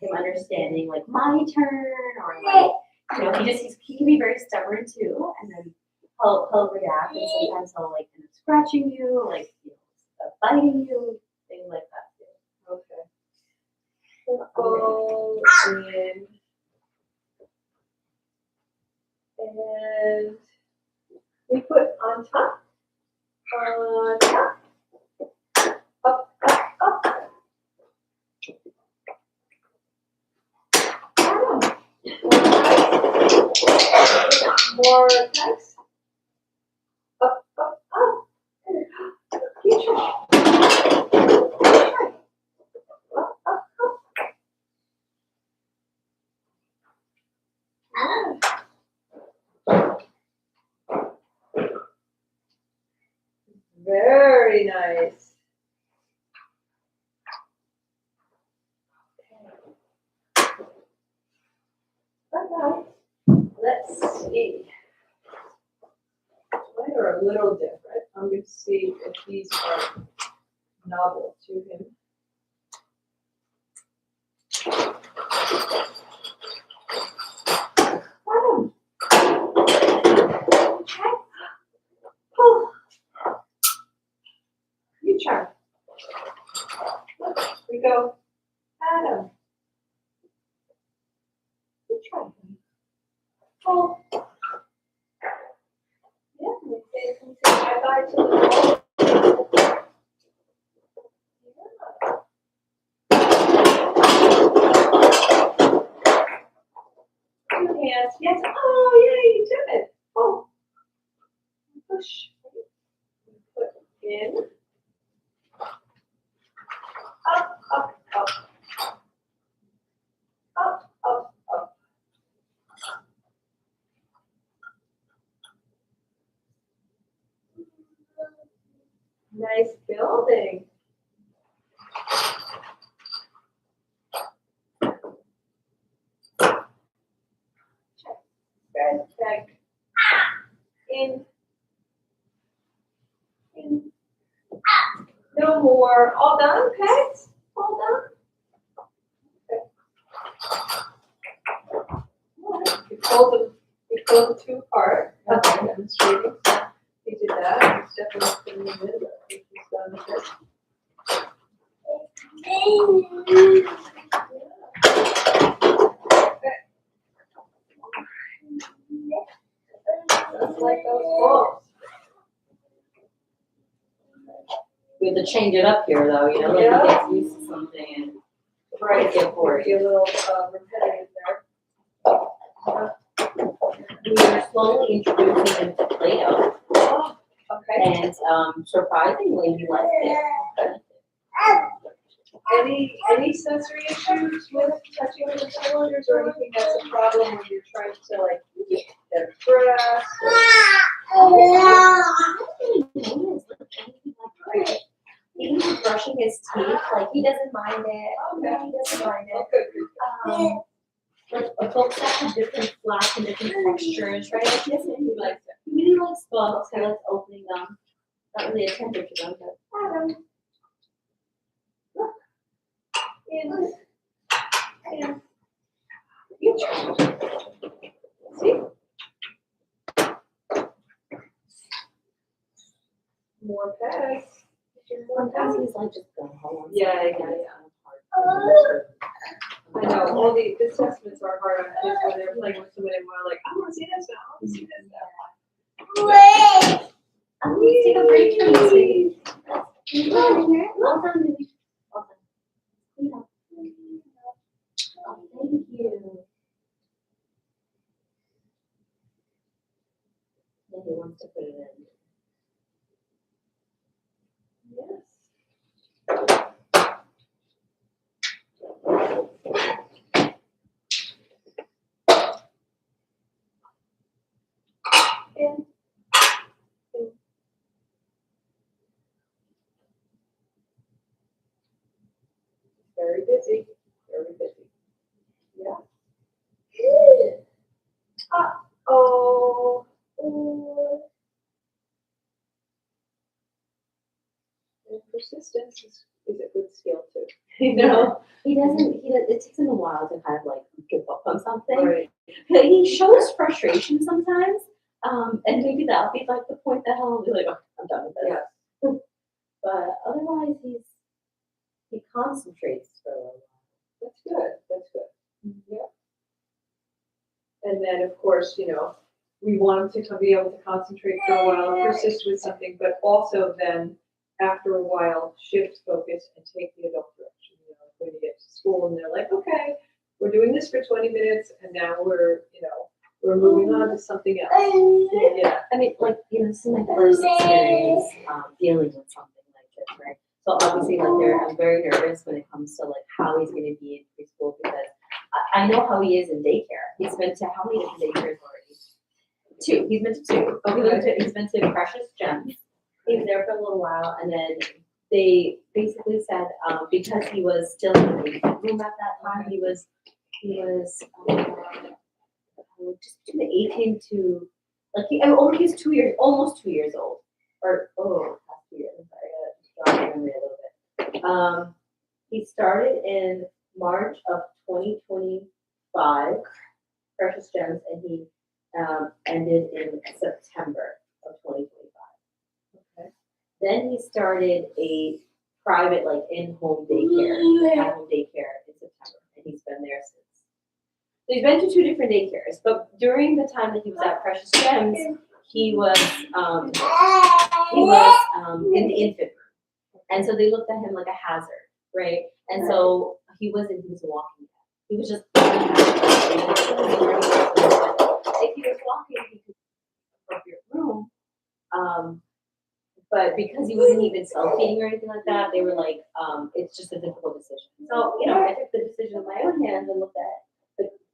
him understanding like my turn or like he can be very stubborn too, and then he'll react, and sometimes he'll like end up scratching you, like biting you, things like that too. Okay. Go in. And we put on top. On top. Up, up, up. More nice. Up, up, up. Keep trying. Up, up, up. Very nice. Okay. Let's see. Mine are a little different. I'm going to see if these are novel to him. Oh. Oh. You try. We go, Adam. You try. Oh. Yeah, we say bye-bye to the wall. Yeah. 2 hands. Yes. Oh, yeah, you did it. Oh. Push. Put in. Up, up, up. Up, up, up. building. Check. In. No more. All done, Pets? All done? Okay. We pulled the two apart. Okay. Demonstrating. He did that. He's definitely putting them in. I think he's done with this. Just like those balls. We have to change it up here though, you know, like Yeah. he gets used to something and. Right, Get bored. be a little repetitive there. We are slowly introducing him to Play-Doh, Oh, okay. and surprisingly, he likes it. Any sensory issues with touching the cylinders or anything that's a problem when you're trying to like get breath? Even with brushing his teeth, like he doesn't mind it. Okay. He doesn't mind Oh, it. good. Like books have different flats and different textures, right? Like, he doesn't really like it. He really likes books. He likes opening them. Not really attentive to them, but. And you try. See? More pets. More Sometimes pets. he's like, just go home. Yeah. I know, all the assessments are hard on kids when they're playing with somebody and we're like, I wanna see this now, I wanna see this now. I'm gonna take a break from this baby. Well done, baby. Well done. Clean up. Oh, thank you. Yeah, he wants to put it in. Yes. In. Very busy, very busy. Yeah. Uh-oh. And persistence is a good skill too. No, it takes him a while to kind of like give up on something. Right. He shows frustration sometimes, and maybe that'll be like the point that he'll be like, oh, I'm done with this. Yeah. But otherwise, he concentrates for a while. That's good, that's good. Yeah. And then, of course, you know, we want them to be able to concentrate for a while, persist with something, but also then, after a while, shift focus and take the adult direction. You know, when you get to school and they're like, okay, we're doing this for 20 minutes and now we're moving on to something else. Yeah. I mean, like, this is my first experience dealing with something like this, right? So obviously, like, I'm very nervous when it comes to like how he's going to be in preschool because I know how he is in daycare. He's been to how many different daycares already? 2. He's been to 2. Okay. He's been to Precious Gems. He was there for a little while, and then they basically said because he was still in the infant room at that time, he was just between 18 to like he was 2 years, almost 2 years old, or past 2 years. I'm sorry, I got to jog my memory a little bit. He started in March of 2025, Precious Gems, and he ended in September of 2025. Okay. Then he started a private, like, in-home daycare, at-home daycare in September, and he's been there since. So he's been to 2 different daycares, but during the time that he was at Precious Gems, he was in the infant room, and so they looked at him like a hazard, right? And so he was walking. He was just if he was walking, he could go to your room. But because he wasn't even self-feeding or anything like that, they were like, it's just a difficult decision. So, I took the decision in my own hands and looked at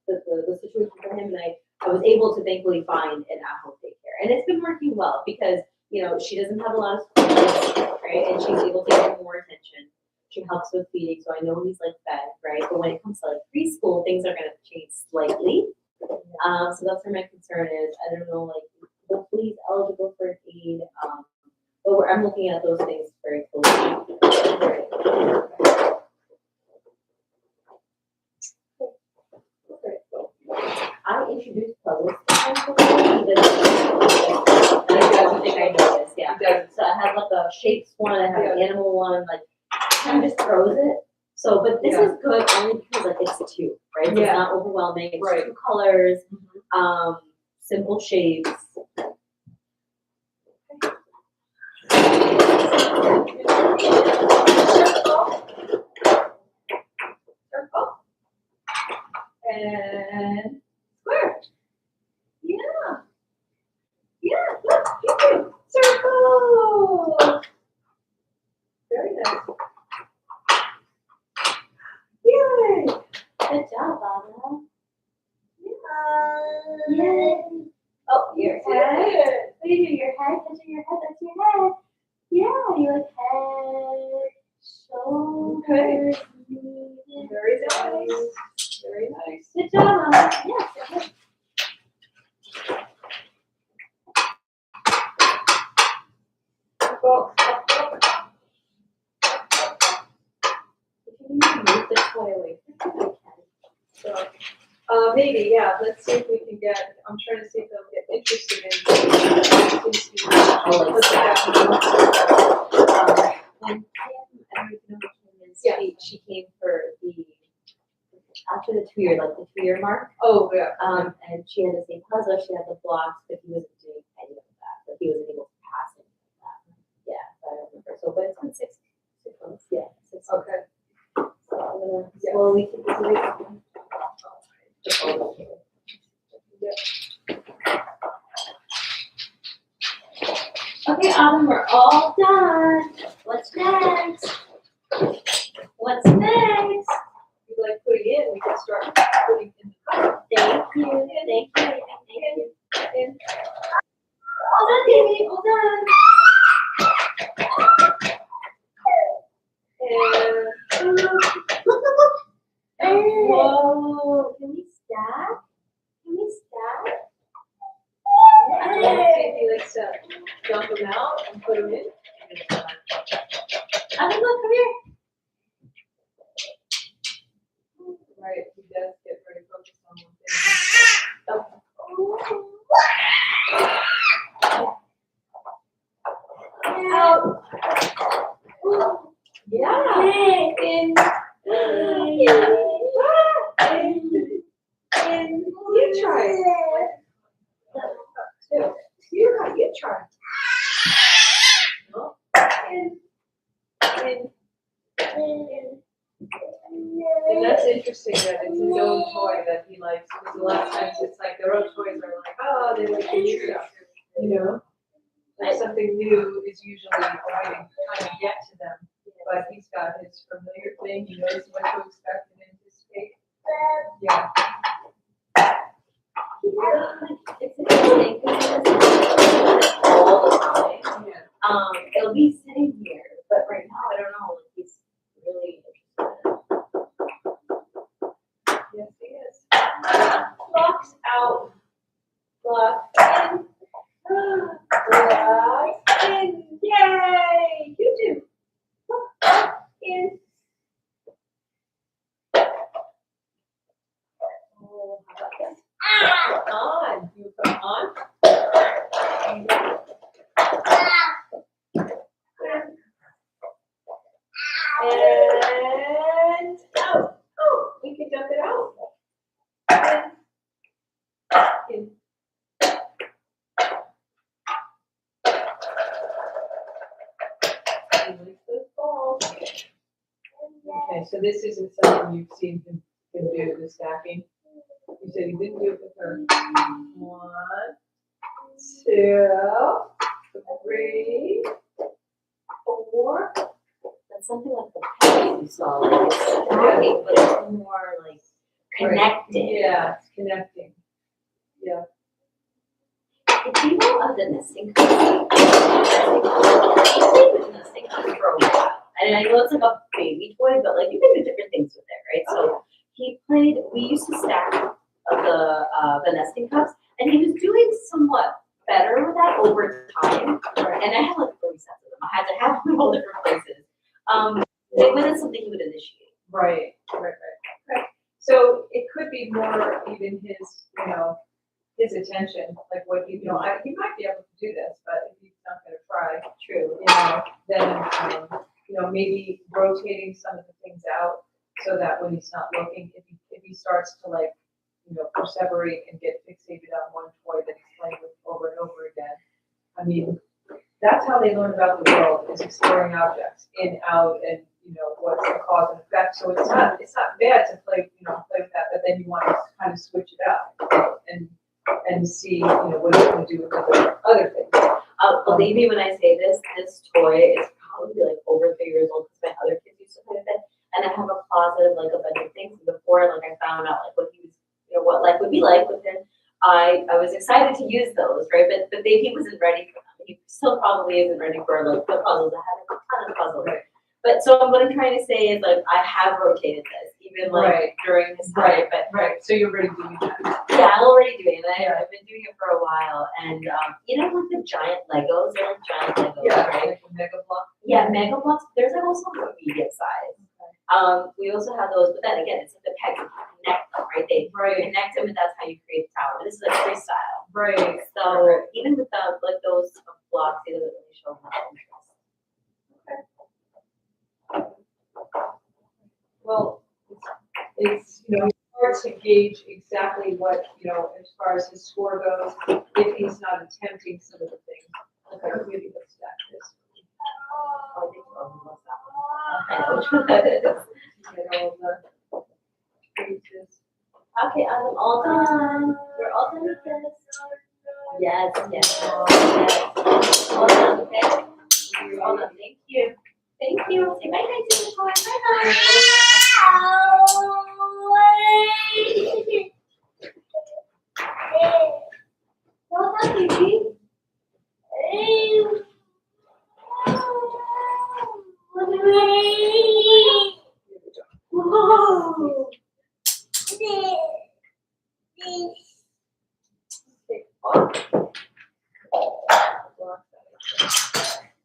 the situation for him, and I was able to thankfully find an at-home daycare. And it's been working well because, you know, she doesn't have a lot of school, right? And she's able to get more attention. She helps with feeding, so I know he's like fed, right? But when it comes to like preschool, things are gonna change slightly. So that's where my concern is. I don't know, like, hopefully he's eligible for aid. But I'm looking at those things very closely. I introduced puzzles to him before, even I don't think I noticed, yeah. So I have like a shapes one, I have an animal one, like, kind of just throws it. So, but this is good only because like it's two, right? So it's not overwhelming, it's two colors, simple shapes. Circle. And square. Yeah. Yeah, look, you do. Circle. Very nice. Yay. Good job, Anna. Yay. Oh, your head. What do you do? Your head, touching your head, that's your head. Yeah, you like head, shoulders. Very nice. Very nice. Good job. Yes. Go. If you need to move the toy away from you, you can. So, maybe, yeah, let's see if we can get, I'm trying to see if they'll get interested in. When I don't even know which one it is, she came for after the 2 year, like the 2 year mark. Oh, yeah. And she had the same puzzle, she had the blocks, but he wasn't doing any of that. But he wasn't able to pass any of that. Yeah, so I remember. So, but it's been 6 months. Yeah, 6 months. Okay. So I'm gonna slowly keep this away. Okay, Autumn, we're all done. What's next? What's next? You like putting in, we can start putting in the cup. Thank you. Thank you. Thank you. All done, baby. All done. And Whoa. Can we stack? Can we stack? let's see if he likes to dump them out and put them in. Autumn, look, come here. Right, he does get very focused on one thing. Out. Yeah. In. And you try it. You try. No. And that's interesting that it's his own toy that he likes, because a lot of times it's like their own toys are like, oh, they like the new stuff, you know? Like something new is usually a way to kind of get to them, but he's got his familiar thing, he knows what to expect and anticipate. Yeah. It's interesting because all the time. Yeah. It'll be sitting here, but right now I don't know. Like he's really interested. Yes, he is. Blocks out. Block in. Block in. Yay! You do. Block in. Oh, how about this? On. You put on. And out. Oh, we can dump it out. In. He likes those balls. Okay, so this isn't something you've seen him do, the stacking. You said he didn't do it with her. 1, 2, 3, 4. That's something like the pattern you saw, like it's stacking, but it's more like connected. Yeah, it's connecting. Yeah. If you of the nesting cups. He played with nesting cups for a while. And I know it's like a baby toy, but like you can do different things with it, right? So he played, we used to stack the nesting cups, and he was doing somewhat better with that over time. And I had like 30 sets of them. I had to have them all different places. It wasn't something he would initiate. Right. Okay. So it could be more even his, his attention, like what he might be able to do this, but if he's not gonna try, True. then, maybe rotating some of the things out so that when he's not looking, if he starts to like, perseverate and get fixated on one toy that he's playing with over and over again. I mean, that's how they learn about the world, is exploring objects in, out, and what's the cause and effect. So it's not bad to play with that, but then you want to kind of switch it up and see what it's going to do with other things. Believe me when I say this toy is probably like over 3 years old because my other kids used to play with it, and I have a closet of like a bunch of things. Before like I found out like what he was, what life would be like with him, I was excited to use those, right? But he wasn't ready for them. He still probably isn't ready for like the puzzles. I had a ton of puzzles. Right. But so what I'm trying to say is like I have rotated this even like during his time. But Right. So you're already doing that. yeah, I'm already doing it. I've been doing it for a while, and like the giant Legos, they're like giant Legos, right? Like a mega block. Yeah, Mega Blocks. There's like also a medium size. We also have those, but then again, it's like the pegs. You connect them, right? They connect them, and that's how you create the tower. This is like freestyle. Right. So even with like those blocks, it doesn't really show much interest. Well, it's hard to gauge exactly what as far as his score goes if he's not attempting some of the things. Okay, maybe let's stack this. Oh, I think I know which one that is. Get all the pages. Okay, I'm all done. We're all done with this. Yes. All done, okay? We're all done. Thank you. Thank you. Say bye bye to the toy. Bye bye. Well done, baby. Whoa.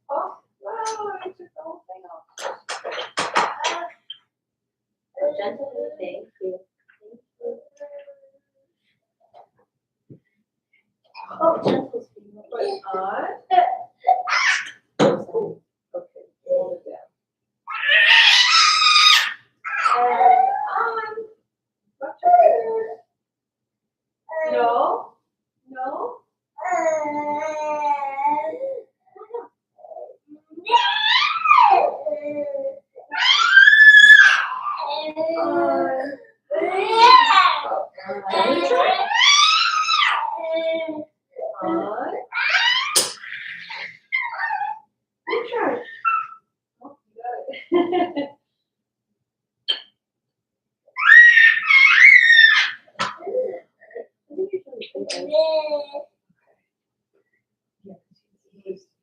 Oh, wow, I took the whole thing off. Gentle, thank you. Oh, gentle. Put on. Okay, hold it down. And on. No.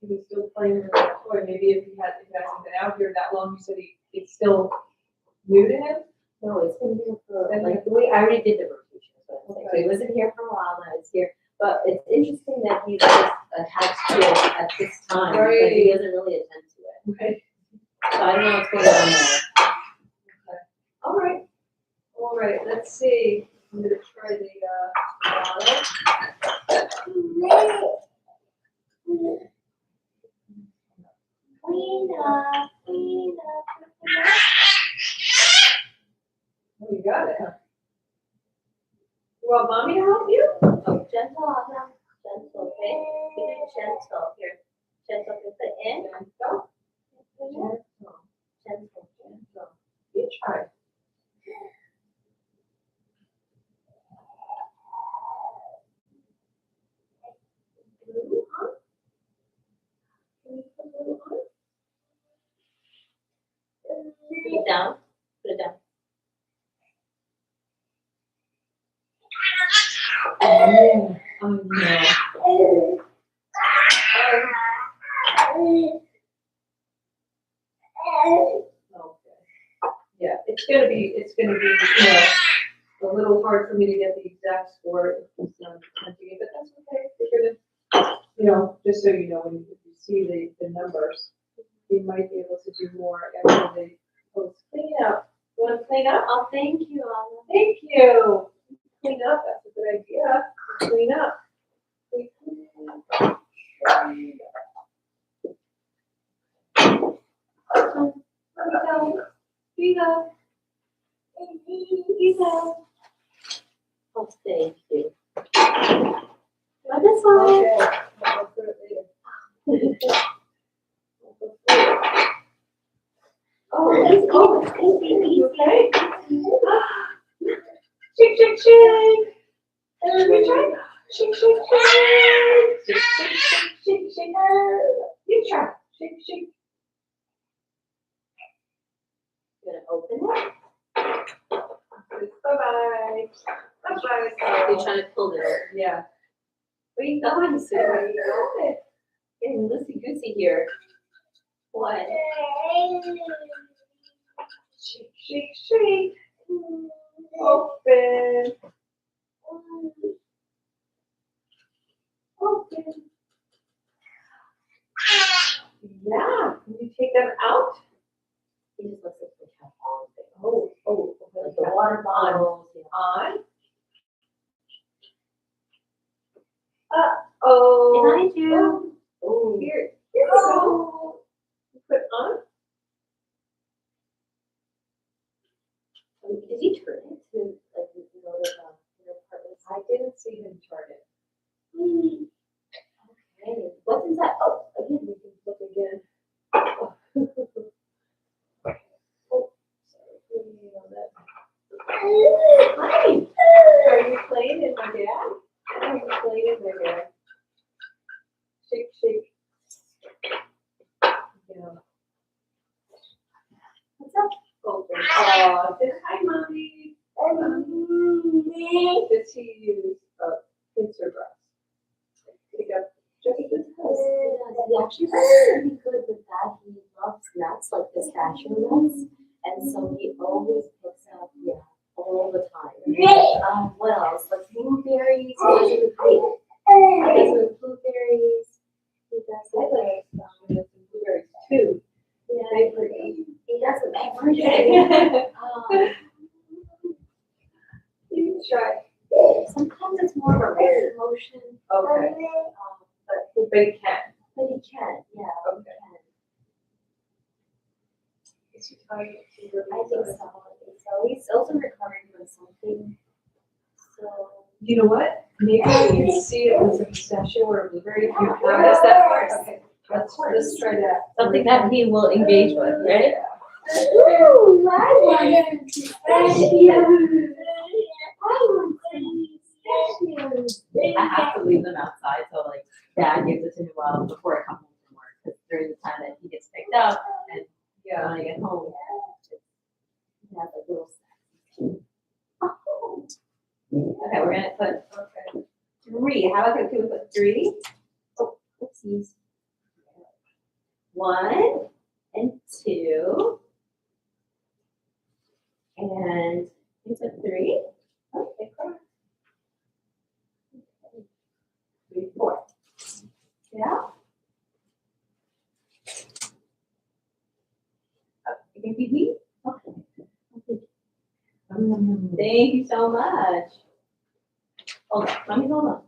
He was still playing with that toy. Maybe if he hasn't been out here that long, you said it's still new to him? No, it's been here for like I already did the rotation. So he wasn't here for a while. Now it's here. But it's interesting that he's just attached to it at this time. Right. But he doesn't really attend to it. Okay. So I don't know what's going on there. Okay. All right. Let's see. I'm gonna try the bottle. Clean up. Oh, you got it. You want mommy to help you? Oh, gentle, Anna. Gentle, okay? Keep it gentle. Here. Gentle, put it in. Gentle. You try. Glue on. Can you put glue on? Put it down. Put it down. Oh no. it's gonna be, a little hard for me to get the exact score if he's presenting it, but that's okay. We're gonna, just so you know, when you see the numbers, you might be able to do more after they post cleanup. You wanna clean up? Oh, thank you, Anna. Thank you. Clean up, that's a good idea. Clean up. Oh, thank you. But that's fine. Okay. Shake, shake, shake. You try. Shake, shake, shake. Shake, shake, shake, shake, shake. You try. Shake, shake. Gonna open it. Bye-bye. Bye-bye. You're trying to pull it over. Yeah. Where you going, Sarah? You got it. Getting loosey-goosey here. What? Shake, shake, shake. Open. Open. Yeah. Can you take them out? He just looks like we have all of it. Oh, Like the water bottles, you know. on. Uh-oh. And I do. Oh, here we go. You put on. Did he turn it to, like, the apartments? I didn't see him turn it. Okay. What's inside? Oh, again. We can look again. Hi. Are you playing with my dad? Are you playing with my dad? Shake, shake. Yeah. What's up? Open. Oh, say hi, mommy. Does he use pincer brush? Pick up just this house. He actually really good with that. He loves nuts, like pistachio nuts. And so he always picks up, all the time. What else? Like blueberries. He does it with grape. He does it with blueberries. He does I it with, like some blueberries too. he does it every day. You try. Sometimes it's more of a range of motion. Okay. But he can. But he can, yeah. Okay. He can. Is he tired? I think so. He's also recovering from something. So. You know what? Maybe I can see it was a pistachio or a blueberry. If you notice that part. Okay. Let's try that. Something that he will engage with, right? Ooh, I want pistachios. I want pistachios. I have to leave them outside, so like Dad gives it to me before I come home from work. Because during the time that he gets picked up, and Yeah. when I get home, he has like little snacks. Oh. Okay, we're gonna put 3. How about can we put 3? Oh, oopsies. 1 and 2. And you put 3. Okay, correct. 3, 4. Yeah. You can feed me? Okay. Thank you so much. Hold on. Let me hold on.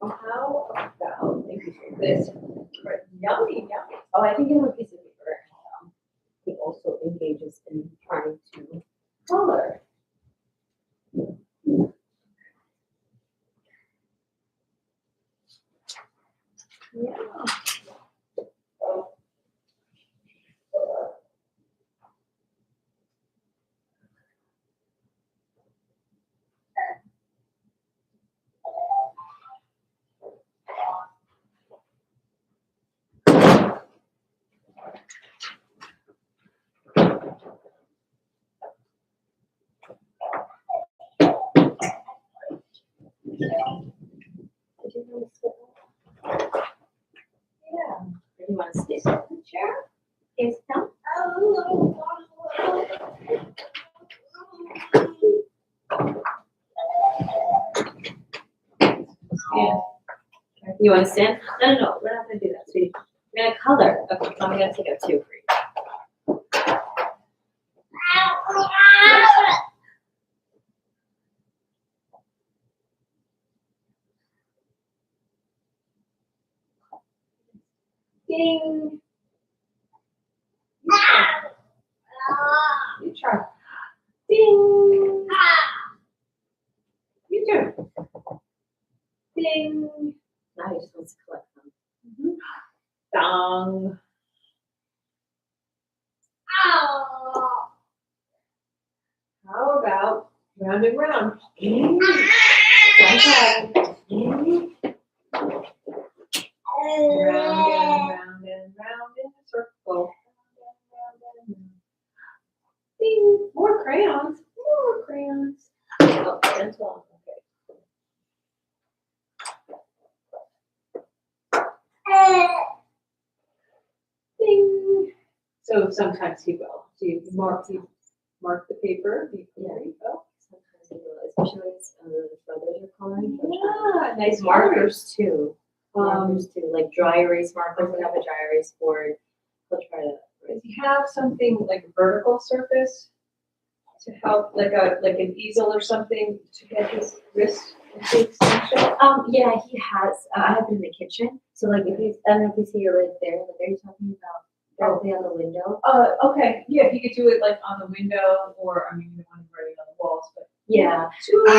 How about this? Yummy, yummy. Oh, I can give him a piece of paper. He also engages in trying to color. Yeah. Did you want to sit Yeah. or do you want to stay in the chair? Yes, come. Oh, You want to stand? No, we're not gonna do that, sweetie. We're gonna color. Okay, so I'm gonna take out 2 for you. Ding. You try. Ding. You do. Ding. Now he just wants to collect them. Dong. How about round and round? Okay. Round and round in a circle. Ding. More crayons. More crayons. Oh, gentle. Ding. So sometimes he will. So you mark the paper. There you go. Sometimes he will, especially when it's, the brothers are coloring. Yeah, nice Markers too. Um, Like dry erase markers. We have a dry erase board. He'll try to. Does he have something like a vertical surface to help, like an easel or something to get his wrist into extension? Yeah, he has. I have it in the kitchen. So like if he's, I don't know if you see it right there. Like, are you talking about directly on the window? Okay, yeah, he could do it like on the window, or, I mean, you don't want to write it on the walls, but. Yeah. Two He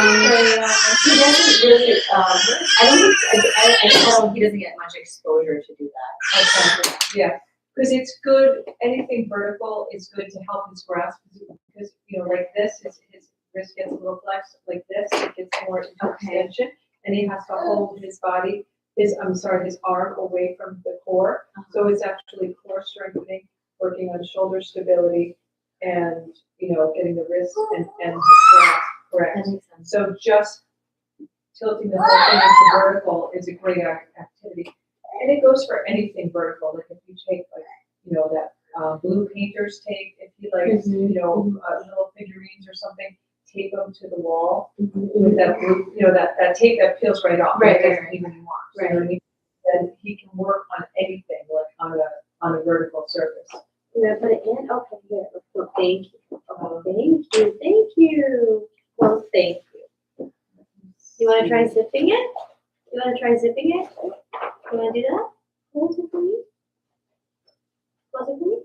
doesn't really. I don't think. I know he doesn't get much exposure to do that. Okay, yeah, because it's good, anything vertical is good to help his grasp, because, you know, like this, his wrist gets a little flexed, like this, it gets more into extension, and he has to hold his body, his arm away from the core, so it's actually core strengthening, working on shoulder stability, and, you know, getting the wrist and his grasp correct. That makes sense. So just tilting the whole thing into vertical is a great activity. And it goes for anything vertical, like if you take like, you know, that blue painter's tape, if you like, you know, little figurines or something, tape them to the wall with that blue, you know, that tape that peels right off. Right, It doesn't right. even want. So, you know what I mean? And he can work on anything, like on a vertical surface. You're gonna put it in? Okay, here. Well, thank you. Oh, thank you. Thank you. Well, thank you. You want to try zipping it? You want to try zipping it? You want to do that? Close it for me. Close it for me.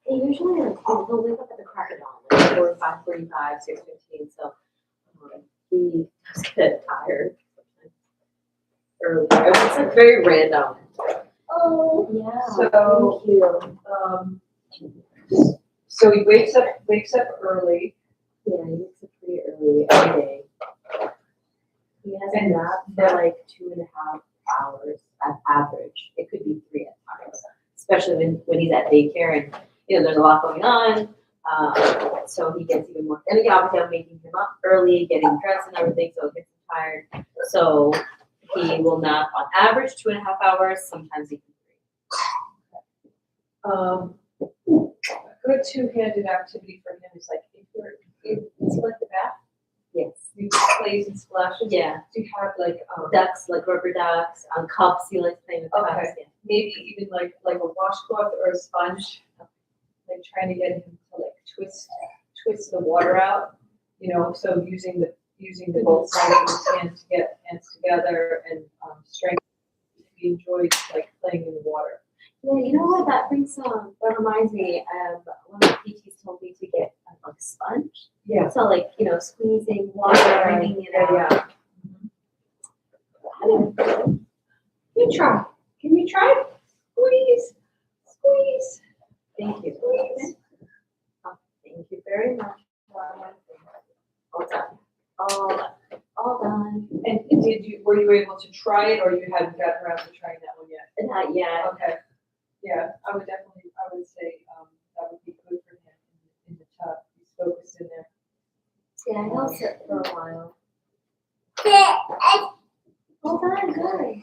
Hey, usually he'll wake up at the crack of dawn, like 4, 5:45, 6:15. So he does get tired early. It's like very random. Oh. Yeah. So, Thank you. So he wakes up early. Yeah, he wakes up pretty early every day. He has a nap for like 2.5 hours at average. It could be 3 at times, especially when he's at daycare and, you know, there's a lot going on. So he gets even more. And again, obviously I'm making him up early, getting dressed and everything, so it gets him tired. So he will nap on average 2.5 hours, sometimes even 3. A good two-handed activity for him is like if it's like the bath. Yes. He plays and splashes. Yeah. Do you have like Ducks, like rubber ducks, cups, he likes playing with cups. Okay. Yeah. maybe even like a washcloth or a sponge, like trying to get him to like twist the water out, you know, so using the both sides of his hands to get hands together and strength. He enjoys like playing in the water. Yeah, you know what? That reminds me of one of the PTs told me to get like a sponge. Yeah. So like, you know, squeezing water, bringing it out. Yeah. You try. Can you try? Squeeze. Squeeze. Thank you. Squeeze. Oh, thank you very much. All done. All done. And were you able to try it, or you hadn't gotten around to trying that one yet? Not yet. Okay. Yeah, I would say that would be good for him in the tub. He's focused in there. Yeah, he'll sit for a while. All done, good.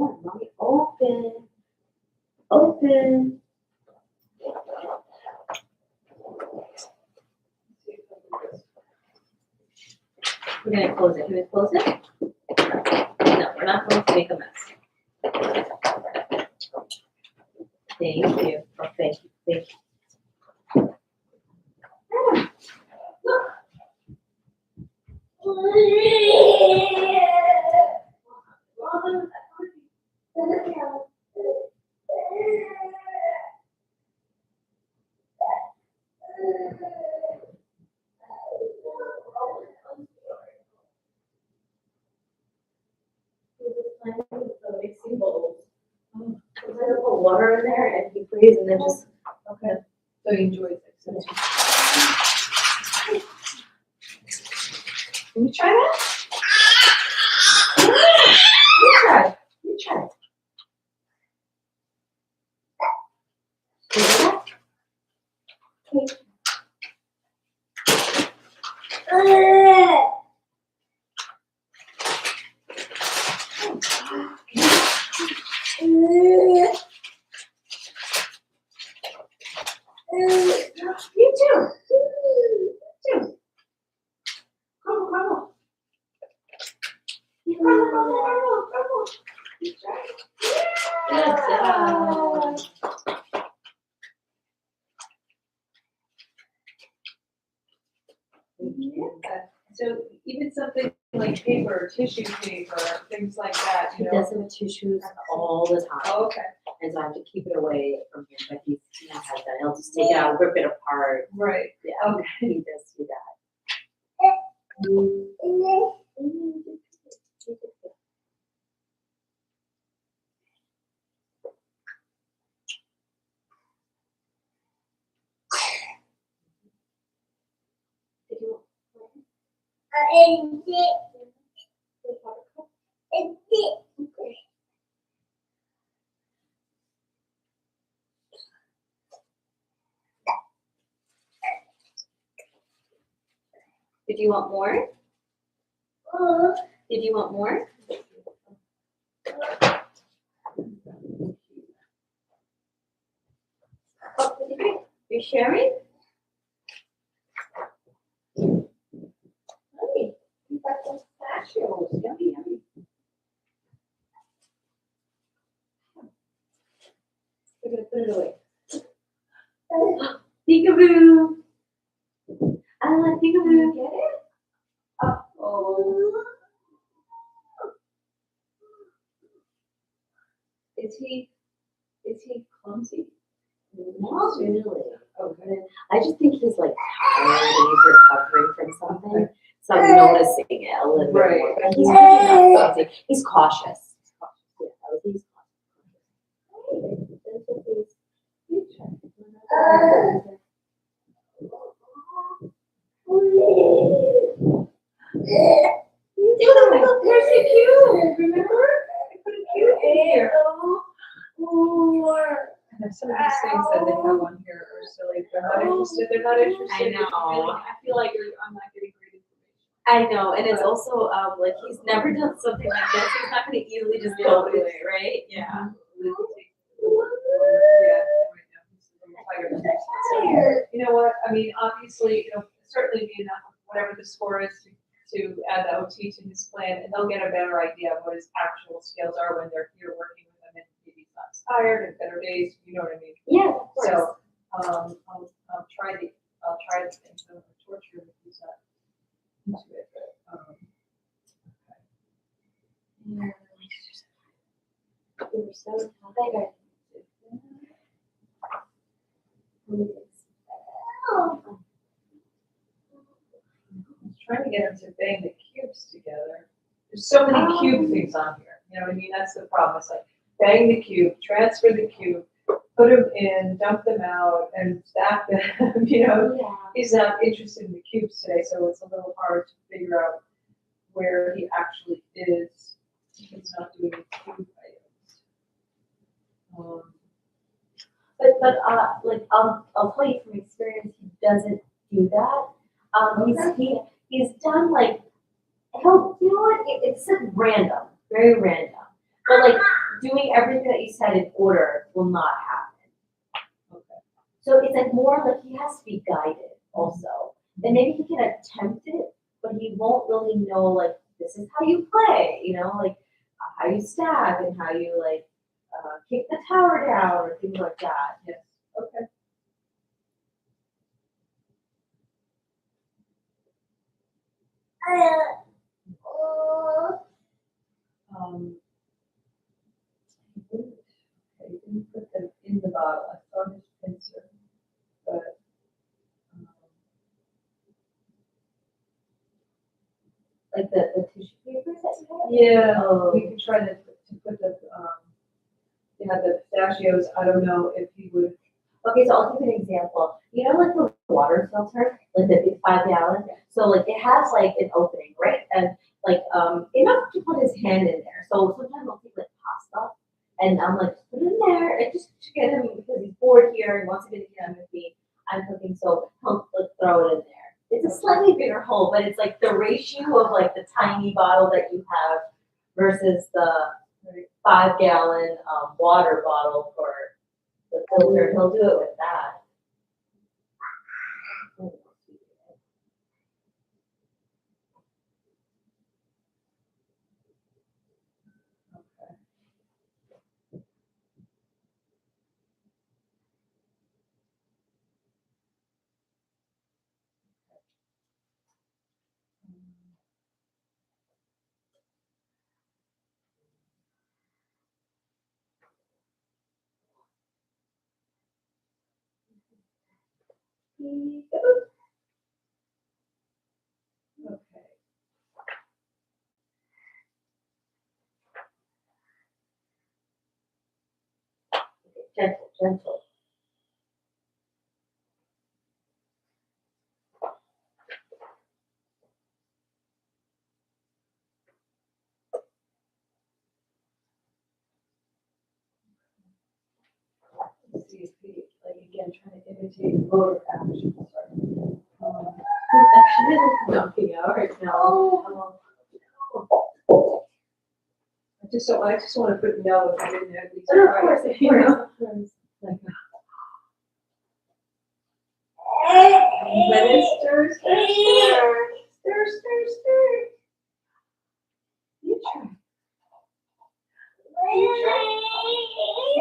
on, mommy, open. Open. We're gonna close it. Can we close it? No, we're not going to make a mess. Thank you. Oh, thank you. Thank you. Mixing bowls. Sometimes I put water in there and he plays and then just. Okay. So he enjoys it. So. Can you try that? You try. You try. You too. Come on. Good job. Yeah. So even something like paper, tissue paper, things like that, He you does know. it with tissues all the time. Oh, okay. And so I have to keep it away from him, but he has that. He'll just take it out, rip it apart. Right. Yeah, Okay. he does do that. Did you Did you want more? Did you want more? Oh, you're sharing? Hey, you got those pistachios. Yummy, yummy. We're gonna put it away. Peekaboo. Peekaboo. Get it? Uh-oh. Is he clumsy? Not really. Okay. I just think he's like tired and he's recovering from something. So I'm noticing it a little bit more. But he's really not clumsy. He's cautious. Yeah, he's They're so cute. Remember? I put a cute in here. And some of these things that they have on here are silly. They're not interested. They're not interested. I know. I feel like I'm not getting great information. I know, and it's also like he's never done something like this. He's not going to easily just go away, right? Yeah. You know what? I mean, obviously, certainly be enough of whatever the score is to add the OT to his plan, and they'll get a better idea of what his actual skills are when they're here working with him, and maybe he's not tired and better days. You know what I mean? Yeah, of course. So, I'll try the things of torture if he's not into it. But, You were so tired. I'm trying to get him to bang the cubes together. There's so many cube things on here. You know what I mean? That's the problem. It's like bang the cube, transfer the cube, put them in, dump them out, and stack them. Yeah. He's not interested in the cubes today, so it's a little hard to figure out where he actually is. He's not doing the cube items. But like I'll tell you from experience, he doesn't do that. He's done like you know what? It's random, very random. But like doing everything that you said in order will not happen. Okay. So it's like more like he has to be guided also. And maybe he can attempt it, but he won't really know like this is how you play, you know, like how you stack and how you like kick the tower down or things like that. Yes, okay. Okay, you didn't put them in the bottle, I saw his pincer, but, Like the tissue papers that you have? yeah, Oh. we could try to put the, yeah, the pistachios, I don't know if he would, Okay, so I'll give you an example. You know, like the water filter, like the big 5 gallon. So like it has like an opening, right? And like enough to put his hand in there. So sometimes I'll take like pasta, and I'm like put it in there, and just to get him because he's bored here and wants to get him with me. I'm cooking, so he'll like throw it in there. It's a slightly bigger hole, but it's like the ratio of like the tiny bottle that you have versus the 5 gallon water bottle for the filter. He'll do it with that. okay. Gentle, gentle. Let's see if he, like, again, trying to imitate motor action, sorry. He's actually knocking out right now. I just want to put no if I didn't have these. But of course, of You know? course. Like, Let it stir, stir, stir, stir, stir. You try.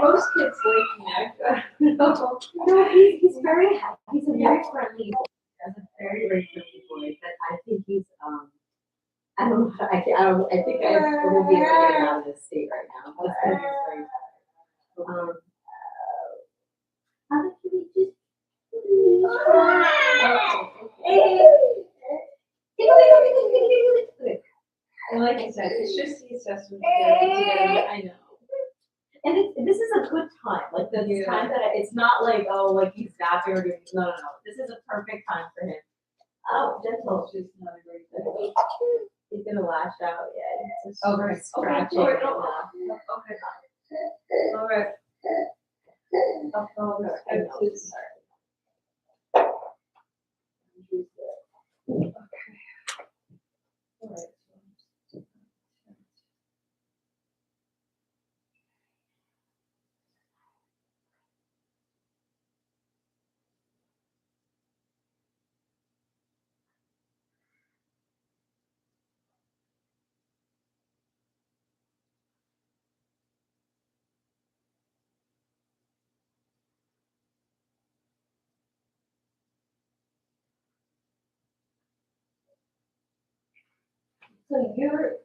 Most kids like me, I don't know. no, he's very happy. He's a very friendly boy. He's a very, very friendly boy. But I think he's I don't know. I think I won't be able to get him out of this state right now. He's very tired. How did you just? And like I said, it's just the assessment. I know. And this is a good time, like the Yeah. time that it's not like, oh, like he's napping or doing, no. This is a perfect time for him. Oh, gentle. It's just not a great thing. He's gonna lash out, yeah. It's just Okay. scratching Okay. right now. Okay. All right. Oh, Let's I get know. to this. Sorry. Okay. All right. So you're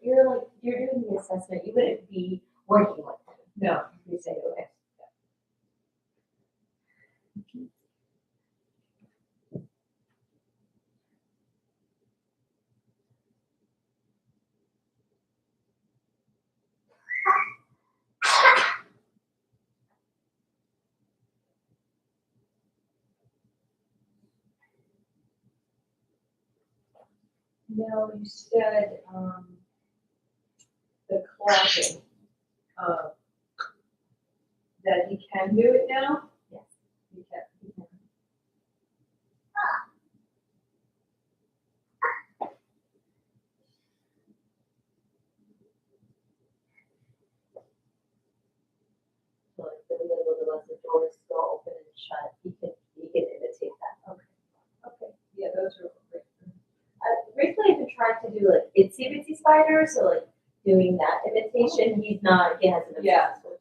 doing the assessment, you wouldn't be working with him. No. You say, okay. No, you said, the clapping, that he can do it now? Yes. He can. as the doors go open and shut, he can imitate that. Okay, yeah, those are great. Recently I've been trying to do like itsy bitsy spiders, so like doing that imitation, he hasn't been Yeah. successful.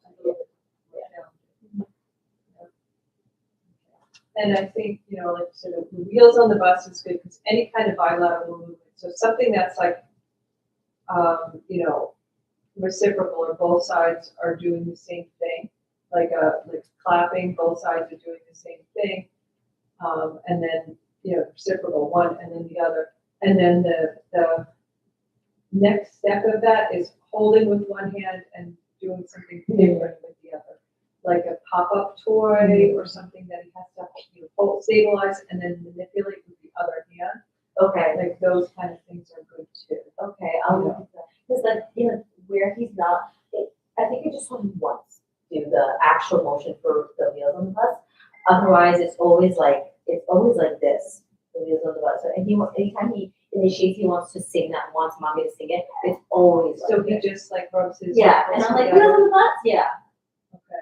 And I think, you know, like sort of the wheels on the bus is good because any kind of bilateral movement. So something that's like, you know, reciprocal or both sides are doing the same thing, like clapping, both sides are doing the same thing. And then, you know, reciprocal one and then the other. And then the next step of that is holding with one hand and doing something different with the other. Like a pop-up toy or something that he has to, you know, hold, stabilize and then manipulate with the other hand. Okay, Like those kind of things are good too. okay, I'll look at that. Because like, you know, where he's not, I think I just saw him once do the actual motion for the wheels on the bus. Otherwise, it's always like this, the wheels on the bus. So, and anytime he initiates, he wants to sing that, wants mommy to sing it, it's always like So he this. just like rubs his. Yeah, and knuckles I'm like, together. wheels on the bus? Yeah. Okay.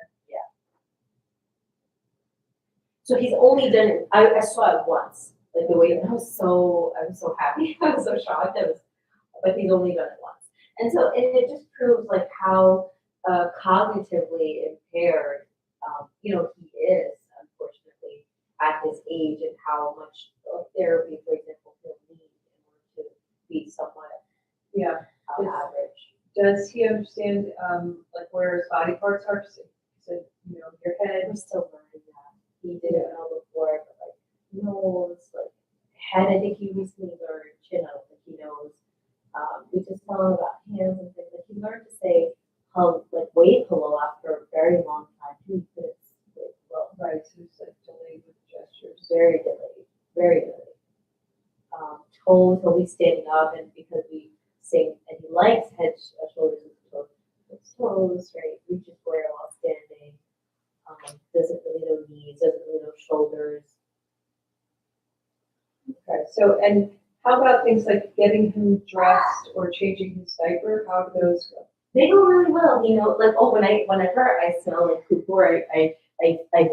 So he's only done it, I saw it once, like the way, I was so happy, I was so shocked, but he's only done it once. And so it just proves like how cognitively impaired, you know, he is, unfortunately, at his age and how much therapy, for example, he'll need in order to be somewhat Yeah. average. Does he understand, like where his body parts are? So, you know, your head. We're still learning that. He didn't know before, but like nose, like head, I think he recently learned, chin up, like he knows. We just tell him about hands and things. Like he learned to say like wave hello after a very long time. He couldn't wave hello. Right, so it's like delayed with gestures. Very delayed, very delayed. Toes, he'll be standing up, and because we sing, and he likes head, shoulders, and toes, right? Reaches for it while standing. Doesn't really know knees, doesn't really know shoulders. Okay, so, and how about things like getting him dressed or changing his diaper? How do those go? They go really well, you know, like, oh, whenever I smell like poop or I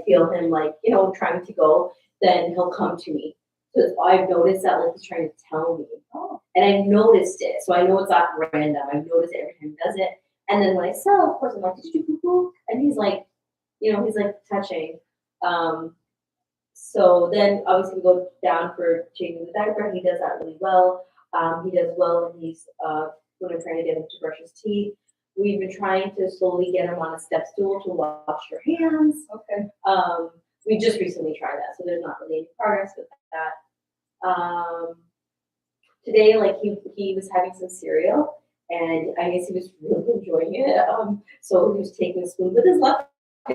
feel him like, you know, trying to go, then he'll come to me. So I've noticed that like he's trying to tell me. Oh. And I've noticed it. So I know it's not random. I've noticed it every time he does it. And then when I smell, of course, I'm like, did you do poo-poo? And he's like, you know, he's like touching. So then obviously we go down for changing the diaper. He does that really well. He does well when he's when I'm trying to get him to brush his teeth. We've been trying to slowly get him on a step stool to wash your hands. Okay. We just recently tried that, so there's not really any progress with that. Today, like he was having some cereal, and I guess he was really enjoying it. So he was taking the spoon with his left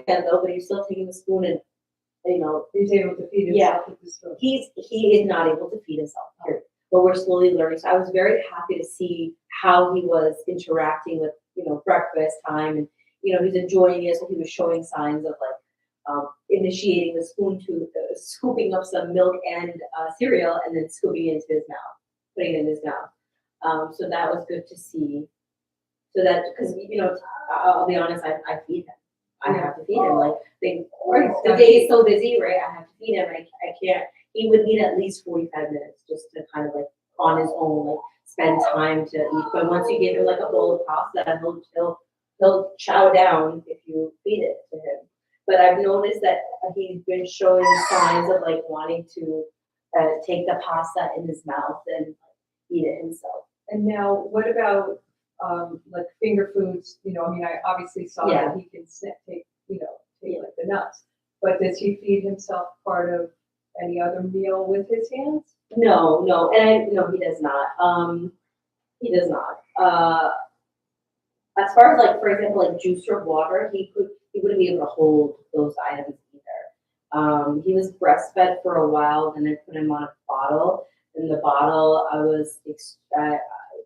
hand though, but he was still taking the spoon and, you know, He's able to feed himself with the spoon. he is not able to feed himself, period. But we're slowly learning. So I was very happy to see how he was interacting with, you know, breakfast time, and you know, he's enjoying it. So he was showing signs of like initiating the spoon to scooping up some milk and cereal, and then scooping it into his mouth, putting it in his mouth. So that was good to see. So that, because you know, I'll be honest, I feed him. I have to feed him. Like the day is so busy, right? I have to feed him. I can't. He would need at least 45 minutes just to kind of like on his own, like spend time to eat. But once you give him like a bowl of pasta, he'll chow down if you feed it to him. But I've noticed that he's been showing signs of like wanting to take the pasta in his mouth and eat it himself. And now, what about like finger foods? You know, I mean, I obviously saw that he can take like the nuts. But does he feed himself part of any other meal with his hands? No, and no, he does not. He does not. As far as like, for example, like juice or water, he wouldn't be able to hold those items either. He was breastfed for a while, then I put him on a bottle. In the bottle,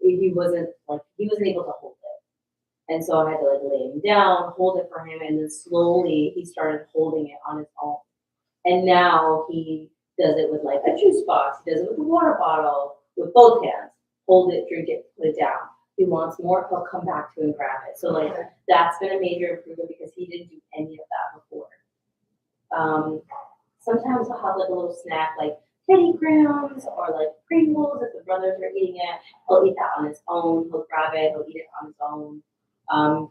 he wasn't able to hold it, and so I had to like lay him down, hold it for him, and then slowly he started holding it on his own. And now he does it with like a juice box. He does it with a water bottle with both hands. Hold it, drink it, put it down. If he wants more, he'll come back to and grab it. So like that's been a major improvement because he didn't do any of that before. Sometimes I'll have like a little snack, like Teddy Grahams or like Pringles if the brothers are eating it. He'll eat that on his own. He'll grab it. He'll eat it on his own.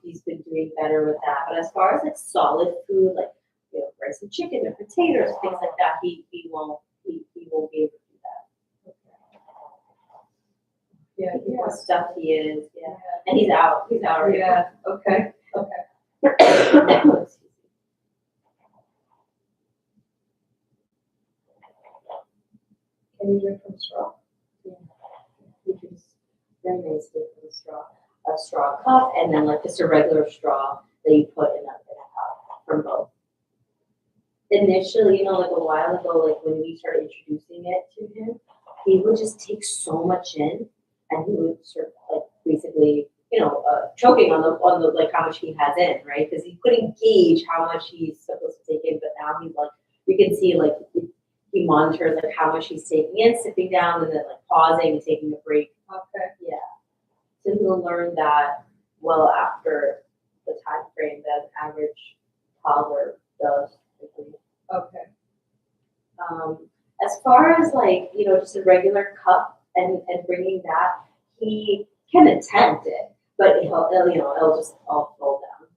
He's been doing better with that. But as far as like solid food, like rice and chicken or potatoes, things like that, he won't be able to do that. Yeah, You know how stuffed he is, yeah. And he's out already. Yeah, okay, okay. Can you drink from a straw? Yeah. You can just very nicely from a straw cup, and then like just a regular straw that you put in a cup from both. Initially, like a while ago, like when we started introducing it to him, he would just take so much in, and he would sort of like basically, choking on the like how much he has in, right? Because he couldn't gauge how much he's supposed to take in, but now he's like, you can see like he monitors like how much he's taking in, sitting down, and then like pausing and taking a break. Okay. Yeah. So he'll learn that well after the time frame that an average toddler does. Okay. As far as like, just a regular cup and bringing that, he can attempt it, but it'll just all fall down.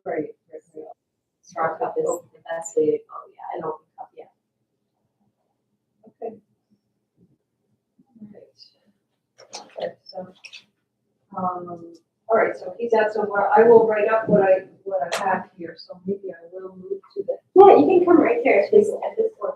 Right. Straw cup is the best way to go, yeah, an open cup, yeah. Okay. Okay, so, all right, so he's at somewhere, I will write up what I have here, so maybe I will move to the. Yeah, you can come right here, please, at this one.